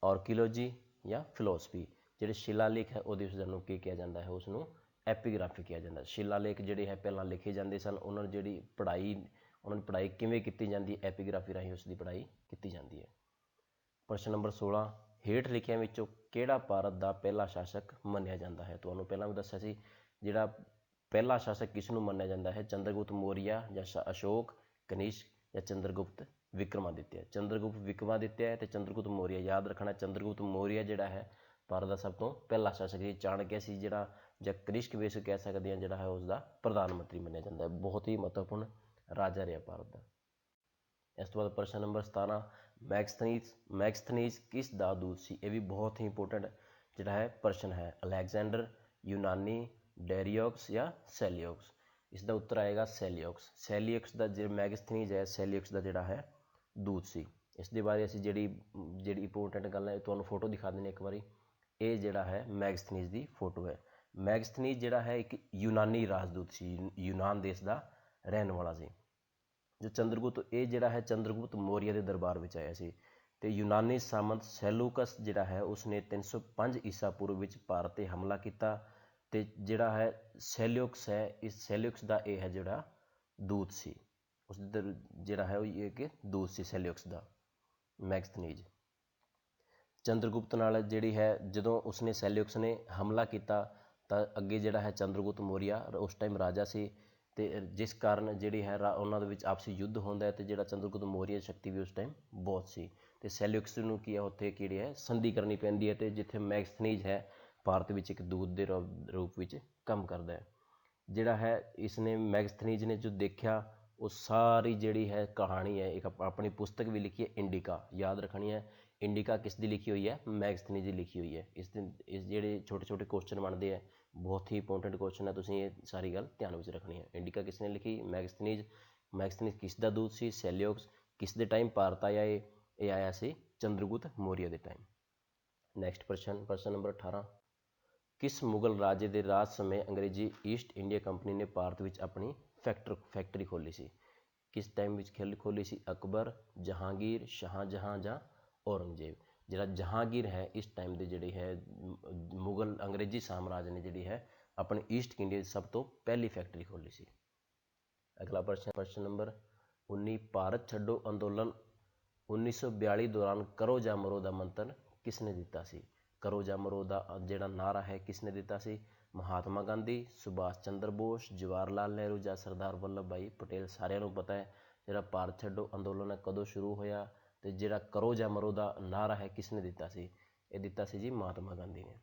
ਆਰਕੀਓਲੋਜੀ ਜਾਂ ਫਿਲੋਸਫੀ। ਜਿਹੜੇ ਸ਼ਿਲਾਲੇਖ ਹੈ ਉਹਦੇ ਉਸ ਨੂੰ ਕੀ ਕਿਹਾ ਜਾਂਦਾ ਹੈ? ਉਸ ਨੂੰ ਐਪੀਗ੍ਰਾਫੀ ਕਿਹਾ ਜਾਂਦਾ ਹੈ। ਸ਼ਿਲਾਲੇਖ ਜਿਹੜੇ ਹੈ ਪਹਿਲਾਂ ਲਿਖੇ ਜਾਂਦੇ ਸਨ, ਉਹਨਾਂ ਨੂੰ ਜਿਹੜੀ ਪੜ੍ਹਾਈ ਕਿਵੇਂ ਕੀਤੀ ਜਾਂਦੀ ਹੈ? ਐਪੀਗ੍ਰਾਫੀ ਰਾਹੀਂ ਉਸ ਦੀ ਪੜ੍ਹਾਈ ਕੀਤੀ ਜਾਂਦੀ ਹੈ। ਪ੍ਰਸ਼ਨ ਨੰਬਰ 16, ਹੇਠ ਲਿਖਿਆਂ ਵਿੱਚੋਂ ਕਿਹੜਾ ਭਾਰਤ ਦਾ ਪਹਿਲਾ ਸ਼ਾਸਕ ਮੰਨਿਆ ਜਾਂਦਾ ਹੈ? ਤੁਹਾਨੂੰ ਪਹਿਲਾਂ ਵੀ ਦੱਸਿਆ ਸੀ, ਜਿਹੜਾ ਪਹਿਲਾ ਸ਼ਾਸਕ ਕਿਸ ਨੂੰ ਮੰਨਿਆ ਜਾਂਦਾ ਹੈ? ਚੰਦਰਗੁਪਤ ਮੌਰੀਆ ਜਾਂ ਅਸ਼ੋਕ, ਕਨਿਸ਼ਕ ਜਾਂ ਚੰਦਰਗੁਪਤ ਵਿਕਰਮਾਦਿੱਤਿਆ। ਚੰਦਰਗੁਪਤ ਵਿਕਰਮਾਦਿੱਤਿਆ ਅਤੇ ਚੰਦਰਗੁਪਤ ਮੌਰੀਆ ਯਾਦ ਰੱਖਣਾ। ਚੰਦਰਗੁਪਤ ਮੌਰੀਆ ਜਿਹੜਾ ਹੈ ਭਾਰਤ ਦਾ ਸਭ ਤੋਂ ਪਹਿਲਾ ਸ਼ਾਸਕ ਸੀ। ਚਾਣਕਿਆ ਸੀ ਜਿਹੜਾ, ਜਾਂ ਕਨਿਸ਼ਕ ਵੀ ਅਸੀਂ ਕਹਿ ਸਕਦੇ ਹਾਂ, ਜਿਹੜਾ ਹੈ ਉਸਦਾ ਪ੍ਰਧਾਨ ਮੰਤਰੀ ਮੰਨਿਆ ਜਾਂਦਾ ਹੈ। ਬਹੁਤ ਹੀ ਮਹੱਤਵਪੂਰਨ ਰਾਜਾ ਰਿਹਾ ਭਾਰਤ ਦਾ। ਇਸ ਤੋਂ ਬਾਅਦ ਪ੍ਰਸ਼ਨ ਨੰਬਰ 17, ਮੈਗਸਥਨੀਜ਼ ਕਿਸ ਦਾ ਦੂਤ ਸੀ? ਇਹ ਵੀ ਬਹੁਤ ਹੀ ਇੰਪੋਰਟੈਂਟ ਜਿਹੜਾ ਹੈ ਪ੍ਰਸ਼ਨ ਹੈ। ਅਲੈਗਜ਼ੈਂਡਰ, ਯੂਨਾਨੀ, ਡੈਰੀਓਕਸ ਜਾਂ ਸੈਲਿਓਕਸ। ਇਸ ਦਾ ਉੱਤਰ ਆਏਗਾ ਸੈਲਿਓਕਸ। ਸੈਲਿਓਕਸ ਦਾ ਜਿਹੜਾ ਮੈਗਸਥਨੀਜ਼ ਹੈ, ਸੈਲਿਓਕਸ ਦਾ ਜਿਹੜਾ ਹੈ ਦੂਤ ਸੀ। ਇਸ ਦੇ ਬਾਰੇ ਅਸੀਂ ਜਿਹੜੀ ਇੰਪੋਰਟੈਂਟ ਗੱਲ ਹੈ ਤੁਹਾਨੂੰ ਫੋਟੋ ਦਿਖਾ ਦਿੰਦੇ ਇੱਕ ਵਾਰੀ। ਇਹ ਜਿਹੜਾ ਹੈ ਮੈਗਸਥਨੀਜ਼ ਦੀ ਫੋਟੋ ਹੈ। ਮੈਗਸਥਨੀਜ਼ ਜਿਹੜਾ ਹੈ ਇੱਕ ਯੂਨਾਨੀ ਰਾਜਦੂਤ ਸੀ, ਯੂਨਾਨ ਦੇਸ਼ ਦਾ ਰਹਿਣ ਵਾਲਾ ਸੀ। ਜੋ ਇਹ ਜਿਹੜਾ ਹੈ ਚੰਦਰਗੁਪਤ ਮੌਰੀਆ ਦੇ ਦਰਬਾਰ ਵਿੱਚ ਆਇਆ ਸੀ, ਅਤੇ ਯੂਨਾਨੀ ਸਾਮੰਤ ਸੈਲੂਕਸ ਜਿਹੜਾ ਹੈ ਉਸਨੇ 305 ਈਸਾ ਪੂਰਵ ਵਿੱਚ ਭਾਰਤ 'ਤੇ ਹਮਲਾ ਕੀਤਾ, ਅਤੇ ਜਿਹੜਾ ਹੈ ਸੈਲਿਓਕਸ ਹੈ, ਇਸ ਸੈਲਿਓਕਸ ਦਾ ਇਹ ਹੈ ਜਿਹੜਾ ਦੂਤ ਸੀ, ਉਸ ਦਾ ਜਿਹੜਾ ਹੈ ਉਹ ਇਹ ਕਿ ਦੂਤ ਸੀ ਸੈਲਿਊਕਸ ਦਾ, ਮੈਗਸਥਨੀਜ। ਚੰਦਰਗੁਪਤ ਨਾਲ ਜਿਹੜੀ ਹੈ ਜਦੋਂ ਉਸਨੇ ਸੈਲਿਊਕਸ ਨੇ ਹਮਲਾ ਕੀਤਾ ਤਾਂ ਅੱਗੇ ਜਿਹੜਾ ਹੈ ਚੰਦਰਗੁਪਤ ਮੌਰੀਆ ਉਸ ਟਾਈਮ ਰਾਜਾ ਸੀ, ਅਤੇ ਜਿਸ ਕਾਰਨ ਜਿਹੜੀ ਹੈ ਉਹਨਾਂ ਦੇ ਵਿੱਚ ਆਪਸੀ ਯੁੱਧ ਹੁੰਦਾ ਹੈ, ਅਤੇ ਜਿਹੜਾ ਚੰਦਰਗੁਪਤ ਮੌਰੀਆ ਦੀ ਸ਼ਕਤੀ ਵੀ ਉਸ ਟਾਈਮ ਬਹੁਤ ਸੀ, ਅਤੇ ਸੈਲਿਊਕਸ ਨੂੰ ਕੀ ਹੈ ਉੱਥੇ ਕਿਹੜੀ ਹੈ ਸੰਧੀ ਕਰਨੀ ਪੈਂਦੀ ਹੈ, ਅਤੇ ਜਿੱਥੇ ਮੈਗਸਥਨੀਜ ਹੈ ਭਾਰਤ ਵਿੱਚ ਇੱਕ ਦੂਤ ਦੇ ਰੂਪ ਵਿੱਚ ਕੰਮ ਕਰਦਾ ਹੈ। ਜਿਹੜਾ ਹੈ ਇਸਨੇ ਮੈਗਸਥਨੀਜ ਨੇ ਜੋ ਦੇਖਿਆ ਉਹ ਸਾਰੀ ਜਿਹੜੀ ਹੈ ਕਹਾਣੀ ਹੈ, ਇੱਕ ਆਪਣੀ ਪੁਸਤਕ ਵੀ ਲਿਖੀ ਹੈ ਇੰਡੀਕਾ, ਯਾਦ ਰੱਖਣੀ ਹੈ। ਇੰਡੀਕਾ ਕਿਸ ਦੀ ਲਿਖੀ ਹੋਈ ਹੈ? ਮੈਗਸਥਨੀਜ ਦੀ ਲਿਖੀ ਹੋਈ ਹੈ। ਇਸ ਜਿਹੜੇ ਛੋਟੇ ਛੋਟੇ ਕੁਐਸਚਨ ਬਣਦੇ ਹੈ, ਬਹੁਤ ਹੀ ਇੰਪੋਰਟੈਂਟ ਕੁਐਸਚਨ ਹੈ, ਤੁਸੀਂ ਇਹ ਸਾਰੀ ਗੱਲ ਧਿਆਨ ਵਿੱਚ ਰੱਖਣੀ ਹੈ। ਇੰਡੀਕਾ ਕਿਸ ਨੇ ਲਿਖੀ? ਮੈਗਸਥਨੀਜ। ਮੈਗਸਥਨੀਜ ਕਿਸ ਦਾ ਦੂਤ ਸੀ? ਸੈਲਿਊਕਸ। ਕਿਸ ਦੇ ਟਾਈਮ ਭਾਰਤ ਆਇਆ ਇਹ ਆਇਆ ਸੀ ਚੰਦਰਗੁਪਤ ਮੌਰੀਆ ਦੇ ਟਾਈਮ। ਨੈਕਸਟ ਪ੍ਰਸ਼ਨ ਨੰਬਰ 18, ਕਿਸ ਮੁਗਲ ਰਾਜੇ ਦੇ ਰਾਜ ਸਮੇਂ ਅੰਗਰੇਜ਼ੀ ਈਸਟ ਇੰਡੀਆ ਕੰਪਨੀ ਨੇ ਭਾਰਤ ਵਿੱਚ ਆਪਣੀ ਫੈਕਟਰੀ ਖੋਲ੍ਹੀ ਸੀ? ਕਿਸ ਟਾਈਮ ਵਿੱਚ ਖੋਲ੍ਹੀ ਸੀ? ਅਕਬਰ, ਜਹਾਂਗੀਰ, ਸ਼ਾਹਜਹਾਂ ਜਾਂ ਔਰੰਗਜ਼ੇਬ? ਜਿਹੜਾ ਜਹਾਂਗੀਰ ਹੈ ਇਸ ਟਾਈਮ ਦੇ ਜਿਹੜੇ ਹੈ ਮੁਗਲ ਅੰਗਰੇਜ਼ੀ ਸਾਮਰਾਜ ਨੇ ਜਿਹੜੀ ਹੈ ਆਪਣੀ ਈਸਟ ਇੰਡੀਆ ਦੀ ਸਭ ਤੋਂ ਪਹਿਲੀ ਫੈਕਟਰੀ ਖੋਲ੍ਹੀ ਸੀ। ਅਗਲਾ ਪ੍ਰਸ਼ਨ ਨੰਬਰ 19, ਭਾਰਤ ਛੱਡੋ ਅੰਦੋਲਨ 1942 ਦੌਰਾਨ ਕਰੋ ਜਾਂ ਮਰੋ ਦਾ ਮੰਤਰ ਕਿਸ ਨੇ ਦਿੱਤਾ ਸੀ? ਕਰੋ ਜਾਂ ਮਰੋ ਦਾ ਜਿਹੜਾ ਨਾਅਰਾ ਹੈ ਕਿਸ ਨੇ ਦਿੱਤਾ ਸੀ? ਮਹਾਤਮਾ ਗਾਂਧੀ, ਸੁਭਾਸ਼ ਚੰਦਰ ਬੋਸ, ਜਵਾਹਰ ਲਾਲ ਨਹਿਰੂ ਜਾਂ ਸਰਦਾਰ ਵੱਲਭ ਭਾਈ ਪਟੇਲ? ਸਾਰਿਆਂ ਨੂੰ ਪਤਾ ਹੈ ਜਿਹੜਾ ਭਾਰਤ ਛੱਡੋ ਅੰਦੋਲਨ ਹੈ ਕਦੋਂ ਸ਼ੁਰੂ ਹੋਇਆ, ਅਤੇ ਜਿਹੜਾ ਕਰੋ ਜਾਂ ਮਰੋ ਦਾ ਨਾਅਰਾ ਹੈ ਕਿਸ ਨੇ ਦਿੱਤਾ ਸੀ? ਇਹ ਦਿੱਤਾ ਸੀ ਜੀ ਮਹਾਤਮਾ ਗਾਂਧੀ ਨੇ।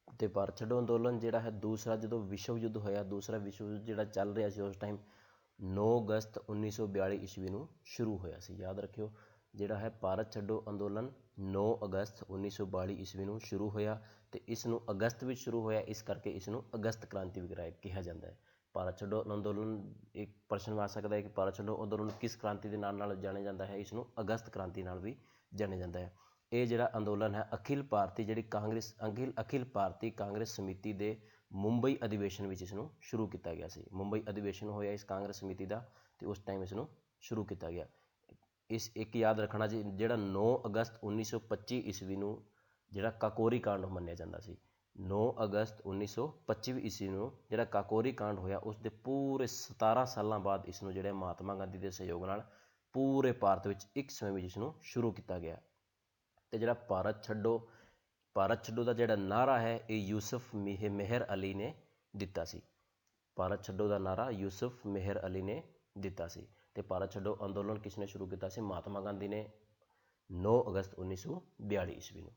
ਅਤੇ ਭਾਰਤ ਛੱਡੋ ਅੰਦੋਲਨ ਜਿਹੜਾ ਹੈ ਦੂਸਰਾ ਜਦੋਂ ਵਿਸ਼ਵ ਯੁੱਧ ਹੋਇਆ, ਦੂਸਰਾ ਵਿਸ਼ਵ ਯੁੱਧ ਜਿਹੜਾ ਚੱਲ ਰਿਹਾ ਸੀ ਉਸ ਟਾਈਮ 9 ਅਗਸਤ 1942 ਈਸਵੀ ਨੂੰ ਸ਼ੁਰੂ ਹੋਇਆ ਸੀ। ਯਾਦ ਰੱਖਿਓ ਜਿਹੜਾ ਹੈ ਭਾਰਤ ਛੱਡੋ ਅੰਦੋਲਨ 9 ਅਗਸਤ 1942 ਈਸਵੀ ਨੂੰ ਸ਼ੁਰੂ ਹੋਇਆ, ਅਤੇ ਇਸ ਨੂੰ ਅਗਸਤ ਵਿੱਚ ਸ਼ੁਰੂ ਹੋਇਆ, ਇਸ ਕਰਕੇ ਇਸ ਨੂੰ ਅਗਸਤ ਕ੍ਰਾਂਤੀ ਵੀ ਕਿਹਾ ਜਾਂਦਾ ਹੈ। ਭਾਰਤ ਛੱਡੋ ਅੰਦੋਲਨ ਇੱਕ ਪ੍ਰਸ਼ਨ ਆ ਸਕਦਾ ਹੈ ਕਿ ਭਾਰਤ ਛੱਡੋ ਅੰਦੋਲਨ ਕਿਸ ਕ੍ਰਾਂਤੀ ਦੇ ਨਾਮ ਨਾਲ ਜਾਣਿਆ ਜਾਂਦਾ ਹੈ? ਇਸ ਨੂੰ ਅਗਸਤ ਕ੍ਰਾਂਤੀ ਨਾਲ ਵੀ ਜਾਣਿਆ ਜਾਂਦਾ ਹੈ। ਇਹ ਜਿਹੜਾ ਅੰਦੋਲਨ ਹੈ ਅਖਿਲ ਭਾਰਤੀ ਕਾਂਗਰਸ ਸਮਿਤੀ ਦੇ ਮੁੰਬਈ ਅਧਿਵੇਸ਼ਨ ਵਿੱਚ ਇਸ ਨੂੰ ਸ਼ੁਰੂ ਕੀਤਾ ਗਿਆ ਸੀ। ਮੁੰਬਈ ਅਧਿਵੇਸ਼ਨ ਹੋਇਆ ਇਸ ਕਾਂਗਰਸ ਸਮਿਤੀ ਦਾ, ਅਤੇ ਉਸ ਟਾਈਮ ਇਸ ਨੂੰ ਸ਼ੁਰੂ ਕੀਤਾ ਗਿਆ। ਇਸ ਇੱਕ ਯਾਦ ਰੱਖਣਾ ਜੀ ਜਿਹੜਾ 9 ਅਗਸਤ 1925 ਈਸਵੀ ਨੂੰ ਜਿਹੜਾ ਕਾਕੋਰੀ ਕਾਂਡ ਮੰਨਿਆ ਜਾਂਦਾ ਸੀ। 9 ਅਗਸਤ 1925 ਈਸਵੀ ਨੂੰ ਜਿਹੜਾ ਕਾਕੋਰੀ ਕਾਂਡ ਹੋਇਆ ਉਸ ਦੇ ਪੂਰੇ 17 ਸਾਲਾਂ ਬਾਅਦ ਇਸ ਨੂੰ ਜਿਹੜੇ ਮਹਾਤਮਾ ਗਾਂਧੀ ਦੇ ਸਹਿਯੋਗ ਨਾਲ ਪੂਰੇ ਭਾਰਤ ਵਿੱਚ ਇੱਕ ਸਮੇਂ ਵਿੱਚ ਇਸ ਨੂੰ ਸ਼ੁਰੂ ਕੀਤਾ ਗਿਆ। ਅਤੇ ਜਿਹੜਾ ਭਾਰਤ ਛੱਡੋ ਦਾ ਜਿਹੜਾ ਨਾਅਰਾ ਹੈ ਇਹ ਯੂਸਫ ਮੇਹਰ ਅਲੀ ਨੇ ਦਿੱਤਾ ਸੀ। ਭਾਰਤ ਛੱਡੋ ਦਾ ਨਾਅਰਾ ਯੂਸਫ ਮੇਹਰ ਅਲੀ ਨੇ ਦਿੱਤਾ ਸੀ। ਅਤੇ ਭਾਰਤ ਛੱਡੋ ਅੰਦੋਲਨ ਕਿਸ ਨੇ ਸ਼ੁਰੂ ਕੀਤਾ ਸੀ? ਮਹਾਤਮਾ ਗਾਂਧੀ ਨੇ 9 ਅਗਸਤ 1942 ਈਸਵੀ ਨੂੰ।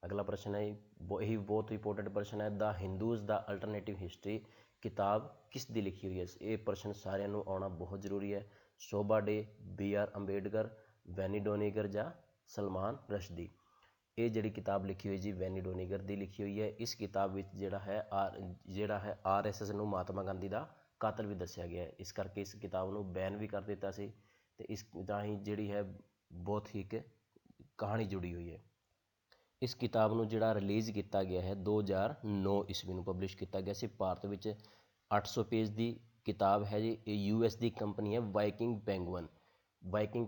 ਅਗਲਾ ਪ੍ਰਸ਼ਨ ਹੈ ਇਹੀ ਬਹੁਤ ਇੰਪੋਰਟੈਂਟ ਪ੍ਰਸ਼ਨ ਹੈ, ਦਾ ਹਿੰਦੂਜ਼ ਦਾ ਅਲਟਰਨੇਟਿਵ ਹਿਸਟਰੀ ਕਿਤਾਬ ਕਿਸ ਦੀ ਲਿਖੀ ਹੋਈ ਹੈ? ਇਹ ਪ੍ਰਸ਼ਨ ਸਾਰਿਆਂ ਨੂੰ ਆਉਣਾ ਬਹੁਤ ਜ਼ਰੂਰੀ ਹੈ। ਸ਼ੋਭਾ ਡੇ, BR ਅੰਬੇਡਕਰ, ਵੈਨੀ ਡੋਨੀਗਰ ਜਾਂ ਸਲਮਾਨ ਰਸ਼ਦੀ? ਇਹ ਜਿਹੜੀ ਕਿਤਾਬ ਲਿਖੀ ਹੋਈ ਜੀ ਵੈਨੀ ਡੋਨੀਗਰ ਦੀ ਲਿਖੀ ਹੋਈ ਹੈ। ਇਸ ਕਿਤਾਬ ਵਿੱਚ ਜਿਹੜਾ ਹੈ RSS ਨੂੰ ਮਹਾਤਮਾ ਗਾਂਧੀ ਦਾ ਕਾਤਲ ਵੀ ਦੱਸਿਆ ਗਿਆ ਹੈ, ਇਸ ਕਰਕੇ ਇਸ ਕਿਤਾਬ ਨੂੰ ਬੈਨ ਵੀ ਕਰ ਦਿੱਤਾ ਸੀ, ਅਤੇ ਇਸ ਰਾਹੀਂ ਜਿਹੜੀ ਹੈ ਬਹੁਤ ਹੀ ਇੱਕ ਕਹਾਣੀ ਜੁੜੀ ਹੋਈ ਹੈ। ਇਸ ਕਿਤਾਬ ਨੂੰ ਜਿਹੜਾ ਰਿਲੀਜ਼ ਕੀਤਾ ਗਿਆ ਹੈ 2009 ਈਸਵੀ ਨੂੰ ਪਬਲਿਸ਼ ਕੀਤਾ ਗਿਆ ਸੀ। ਭਾਰਤ ਵਿੱਚ 800 ਪੇਜ ਦੀ ਕਿਤਾਬ ਹੈ ਜੀ। ਇਹ US ਦੀ ਕੰਪਨੀ ਹੈ ਵਾਈਕਿੰਗ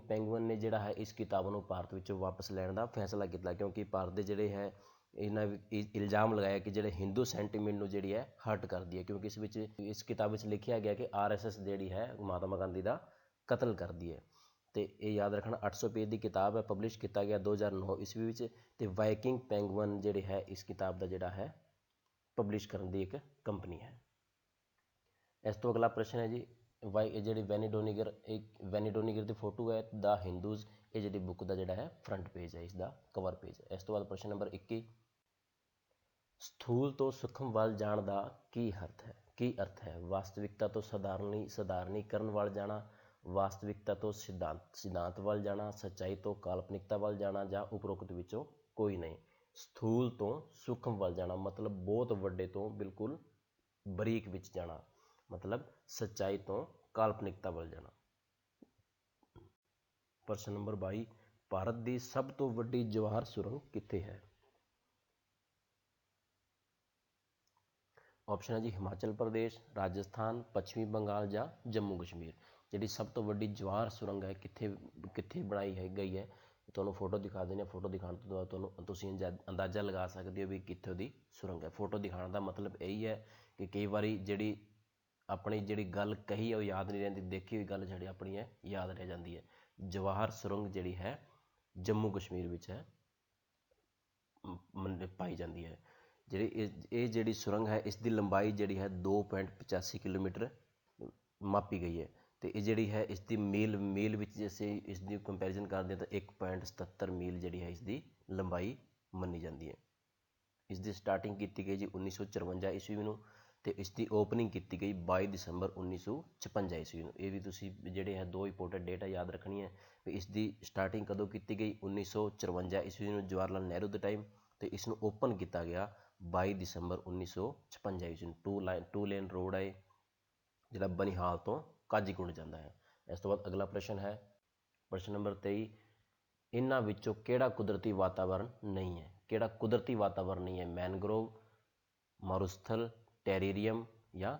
ਪੈਂਗੁਇਨ ਨੇ ਜਿਹੜਾ ਹੈ ਇਸ ਕਿਤਾਬ ਨੂੰ ਭਾਰਤ ਵਿੱਚੋਂ ਵਾਪਸ ਲੈਣ ਦਾ ਫੈਸਲਾ ਕੀਤਾ, ਕਿਉਂਕਿ ਭਾਰਤ ਦੇ ਜਿਹੜੇ ਹੈ ਇਹਨਾਂ ਇਲਜ਼ਾਮ ਲਗਾਇਆ ਕਿ ਜਿਹੜੇ ਹਿੰਦੂ ਸੈਂਟੀਮੈਂਟ ਨੂੰ ਜਿਹੜੀ ਹੈ ਹਰਟ ਕਰਦੀ ਹੈ, ਕਿਉਂਕਿ ਇਸ ਕਿਤਾਬ ਵਿੱਚ ਲਿਖਿਆ ਗਿਆ ਕਿ RSS ਜਿਹੜੀ ਹੈ ਮਹਾਤਮਾ ਗਾਂਧੀ ਦਾ ਕਤਲ ਕਰਦੀ ਹੈ। ਅਤੇ ਇਹ ਯਾਦ ਰੱਖਣਾ 800 ਪੇਜ ਦੀ ਕਿਤਾਬ ਹੈ, ਪਬਲਿਸ਼ ਕੀਤਾ ਗਿਆ 2009 ਈਸਵੀ ਵਿੱਚ, ਅਤੇ ਵਾਈਕਿੰਗ ਪੈਂਗੁਇਨ ਜਿਹੜੇ ਹੈ ਇਸ ਕਿਤਾਬ ਦਾ ਜਿਹੜਾ ਹੈ ਪਬਲਿਸ਼ ਕਰਨ ਦੀ ਇੱਕ ਕੰਪਨੀ ਹੈ। ਇਸ ਤੋਂ ਅਗਲਾ ਪ੍ਰਸ਼ਨ ਹੈ ਜੀ ਜਿਹੜੀ ਵੈਨੀ ਡੋਨੀਗਰ ਦੀ ਫੋਟੋ ਹੈ ਦਾ ਹਿੰਦੂਜ਼, ਇਹ ਜਿਹੜੀ ਬੁੱਕ ਦਾ ਜਿਹੜਾ ਹੈ ਫਰੰਟ ਪੇਜ ਹੈ, ਇਸ ਦਾ ਕਵਰ ਪੇਜ ਹੈ। ਇਸ ਤੋਂ ਬਾਅਦ ਪ੍ਰਸ਼ਨ ਨੰਬਰ 21, ਸਥੂਲ ਤੋਂ ਸੂਖਮ ਵੱਲ ਜਾਣ ਦਾ ਕੀ ਅਰਥ ਹੈ? ਵਾਸਤਵਿਕਤਾ ਤੋਂ ਸਧਾਰਨੀਕਰਨ ਵੱਲ ਜਾਣਾ, ਵਾਸਤਵਿਕਤਾ ਤੋਂ ਸਿਧਾਂਤ ਵੱਲ ਜਾਣਾ, ਸੱਚਾਈ ਤੋਂ ਕਾਲਪਨਿਕਤਾ ਵੱਲ ਜਾਣਾ ਜਾਂ ਉਪਰੋਕਤ ਵਿੱਚੋਂ ਕੋਈ ਨਹੀਂ। ਸਥੂਲ ਤੋਂ ਸੂਖਮ ਵੱਲ ਜਾਣਾ ਮਤਲਬ ਬਹੁਤ ਵੱਡੇ ਤੋਂ ਬਿਲਕੁਲ ਬਰੀਕ ਵਿੱਚ ਜਾਣਾ, ਮਤਲਬ ਸੱਚਾਈ ਤੋਂ ਕਾਲਪਨਿਕਤਾ ਵੱਲ ਜਾਣਾ। ਪ੍ਰਸ਼ਨ ਨੰਬਰ 22, ਭਾਰਤ ਦੀ ਸਭ ਤੋਂ ਵੱਡੀ ਜਵਾਹਰ ਸੁਰੰਗ ਕਿੱਥੇ ਹੈ? ਆਪਸ਼ਨ ਹੈ ਜੀ ਹਿਮਾਚਲ ਪ੍ਰਦੇਸ਼, ਰਾਜਸਥਾਨ, ਪੱਛਮੀ ਬੰਗਾਲ ਜਾਂ ਜੰਮੂ ਕਸ਼ਮੀਰ? ਜਿਹੜੀ ਸਭ ਤੋਂ ਵੱਡੀ ਜਵਾਹਰ ਸੁਰੰਗ ਹੈ ਕਿੱਥੇ ਬਣਾਈ ਗਈ ਹੈ? ਤੁਹਾਨੂੰ ਫੋਟੋ ਦਿਖਾ ਦਿੰਦੇ ਹਾਂ। ਫੋਟੋ ਦਿਖਾਉਣ ਤੋਂ ਬਾਅਦ ਤੁਸੀਂ ਅੰਦਾਜ਼ਾ ਲਗਾ ਸਕਦੇ ਹੋ ਵੀ ਕਿੱਥੋਂ ਦੀ ਸੁਰੰਗ ਹੈ। ਫੋਟੋ ਦਿਖਾਉਣ ਦਾ ਮਤਲਬ ਇਹੀ ਹੈ ਕਿ ਕਈ ਵਾਰੀ ਆਪਣੀ ਜਿਹੜੀ ਗੱਲ ਕਹੀ ਹੈ ਉਹ ਯਾਦ ਨਹੀਂ ਰਹਿੰਦੀ, ਦੇਖੀ ਹੋਈ ਗੱਲ ਜਿਹੜੀ ਆਪਣੀ ਹੈ ਯਾਦ ਰਹਿ ਜਾਂਦੀ ਹੈ। ਜਵਾਹਰ ਸੁਰੰਗ ਜਿਹੜੀ ਹੈ ਜੰਮੂ ਕਸ਼ਮੀਰ ਵਿੱਚ ਹੈ ਪਾਈ ਜਾਂਦੀ ਹੈ। ਇਹ ਜਿਹੜੀ ਸੁਰੰਗ ਹੈ ਇਸ ਦੀ ਲੰਬਾਈ ਜਿਹੜੀ ਹੈ 2.85 ਕਿਲੋਮੀਟਰ ਮਾਪੀ ਗਈ ਹੈ। ਅਤੇ ਇਹ ਜਿਹੜੀ ਹੈ ਇਸ ਦੀ ਮੀਲ ਵਿੱਚ ਜੇ ਅਸੀਂ ਇਸ ਦੀ ਕੰਪੈਰੀਜ਼ਨ ਕਰਦੇ ਹਾਂ ਤਾਂ 1.77 ਮੀਲ ਜਿਹੜੀ ਹੈ ਇਸ ਦੀ ਲੰਬਾਈ ਮੰਨੀ ਜਾਂਦੀ ਹੈ। ਇਸ ਦੀ ਸਟਾਰਟਿੰਗ ਕੀਤੀ ਗਈ ਜੀ 1954 ਈਸਵੀ ਨੂੰ, ਅਤੇ ਇਸ ਦੀ ਓਪਨਿੰਗ ਕੀਤੀ ਗਈ 22 ਦਸੰਬਰ 1956 ਈਸਵੀ ਨੂੰ। ਇਹ ਵੀ ਤੁਸੀਂ ਜਿਹੜੇ ਹੈ ਦੋ ਇੰਪੋਰਟੈਂਟ ਡੇਟ ਯਾਦ ਰੱਖਣੀ ਹੈ ਵੀ ਇਸ ਦੀ ਸਟਾਰਟਿੰਗ ਕਦੋਂ ਕੀਤੀ ਗਈ 1954 ਈਸਵੀ ਨੂੰ ਜਵਾਹਰ ਲਾਲ ਨਹਿਰੂ ਦੇ ਟਾਈਮ, ਅਤੇ ਇਸ ਨੂੰ ਓਪਨ ਕੀਤਾ ਗਿਆ 22 ਦਸੰਬਰ 1956 ਈਸਵੀ ਨੂੰ। ਟੂ ਲੇਨ ਰੋਡ ਹੈ ਜਿਹੜਾ ਬਨਿਹਾਲ ਤੋਂ ਕਾਜ਼ੀਕੁੰਡ ਜਾਂਦਾ ਹੈ। ਇਸ ਤੋਂ ਬਾਅਦ ਅਗਲਾ ਪ੍ਰਸ਼ਨ ਹੈ ਪ੍ਰਸ਼ਨ ਨੰਬਰ 23, ਇਹਨਾਂ ਵਿੱਚੋਂ ਕਿਹੜਾ ਕੁਦਰਤੀ ਵਾਤਾਵਰਣ ਨਹੀਂ ਹੈ? ਕਿਹੜਾ ਕੁਦਰਤੀ ਵਾਤਾਵਰਣ ਨਹੀਂ ਹੈ? ਮੈਨਗਰੋਵ, ਮਾਰੂਥਲ, ਟੈਰੀਰੀਅਮ ਜਾਂ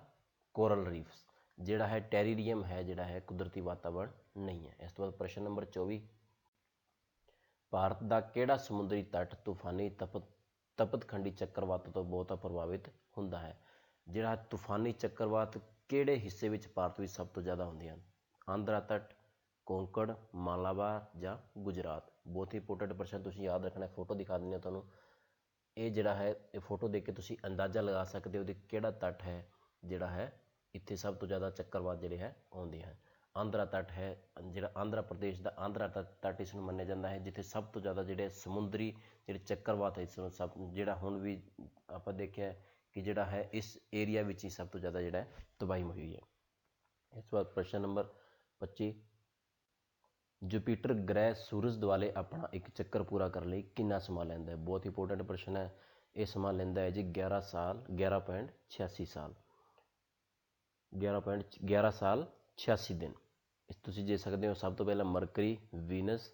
ਕੋਰਲ ਰੀਫਸ। ਜਿਹੜਾ ਹੈ ਟੈਰੀਰੀਅਮ ਹੈ ਜਿਹੜਾ ਹੈ ਕੁਦਰਤੀ ਵਾਤਾਵਰਣ ਨਹੀਂ ਹੈ। ਇਸ ਤੋਂ ਬਾਅਦ ਪ੍ਰਸ਼ਨ ਨੰਬਰ 24, ਭਾਰਤ ਦਾ ਕਿਹੜਾ ਸਮੁੰਦਰੀ ਤੱਟ ਤੂਫਾਨੀ ਤਪਤਖੰਡੀ ਚੱਕਰਵਾਤ ਤੋਂ ਬਹੁਤਾ ਪ੍ਰਭਾਵਿਤ ਹੁੰਦਾ ਹੈ? ਜਿਹੜਾ ਤੂਫਾਨੀ ਚੱਕਰਵਾਤ ਕਿਹੜੇ ਹਿੱਸੇ ਵਿੱਚ ਭਾਰਤ ਵਿੱਚ ਸਭ ਤੋਂ ਜ਼ਿਆਦਾ ਹੁੰਦੀਆਂ ਹਨ? ਆਂਧਰਾ ਤੱਟ, ਕੋਂਕਣ, ਮਾਲਾਬਾਰ ਜਾਂ ਗੁਜਰਾਤ। ਬਹੁਤ ਹੀ ਇੰਪੋਰਟੈਂਟ ਪ੍ਰਸ਼ਨ ਤੁਸੀਂ ਯਾਦ ਰੱਖਣਾ। ਫੋਟੋ ਦਿਖਾ ਦਿੰਦੇ ਹਾਂ ਤੁਹਾਨੂੰ। ਇਹ ਜਿਹੜਾ ਹੈ ਇਹ ਫੋਟੋ ਦੇਖ ਕੇ ਤੁਸੀਂ ਅੰਦਾਜ਼ਾ ਲਗਾ ਸਕਦੇ ਹੋ ਕਿ ਕਿਹੜਾ ਤੱਟ ਹੈ ਜਿਹੜਾ ਹੈ ਇੱਥੇ ਸਭ ਤੋਂ ਜ਼ਿਆਦਾ ਚੱਕਰਵਾਤ ਜਿਹੜੇ ਹੈ ਆਉਂਦੇ ਹਨ। ਆਂਧਰਾ ਤੱਟ ਹੈ ਜਿਹੜਾ ਆਂਧਰਾ ਪ੍ਰਦੇਸ਼ ਦਾ ਆਂਧਰਾ ਤੱਟ ਇਸ ਨੂੰ ਮੰਨਿਆ ਜਾਂਦਾ ਹੈ ਜਿੱਥੇ ਸਭ ਤੋਂ ਜ਼ਿਆਦਾ ਜਿਹੜੇ ਸਮੁੰਦਰੀ ਜਿਹੜੇ ਚੱਕਰਵਾਤ ਹੈ ਇਸ ਨੂੰ ਜਿਹੜਾ ਹੁਣ ਵੀ ਆਪਾਂ ਦੇਖਿਆ ਕਿ ਜਿਹੜਾ ਹੈ ਇਸ ਏਰੀਆ ਵਿੱਚ ਹੀ ਸਭ ਤੋਂ ਜ਼ਿਆਦਾ ਜਿਹੜਾ ਤਬਾਹੀ ਹੋਈ ਹੈ। ਇਸ ਤੋਂ ਬਾਅਦ ਪ੍ਰਸ਼ਨ ਨੰਬਰ 25, ਜੁਪੀਟਰ ਗ੍ਰਹਿ ਸੂਰਜ ਦੁਆਲੇ ਆਪਣਾ ਇੱਕ ਚੱਕਰ ਪੂਰਾ ਕਰਨ ਲਈ ਕਿੰਨਾ ਸਮਾਂ ਲੈਂਦਾ ਹੈ? ਬਹੁਤ ਇੰਪੋਰਟੈਂਟ ਪ੍ਰਸ਼ਨ ਹੈ। ਇਹ ਸਮਾਂ ਲੈਂਦਾ ਹੈ ਜੀ 11 ਸਾਲ 11.86 ਸਾਲ 11 ਸਾਲ 86 ਦਿਨ। ਤੁਸੀਂ ਦੇ ਸਕਦੇ ਹੋ ਸਭ ਤੋਂ ਪਹਿਲਾਂ ਮਰਕਰੀ, ਵੀਨਸ,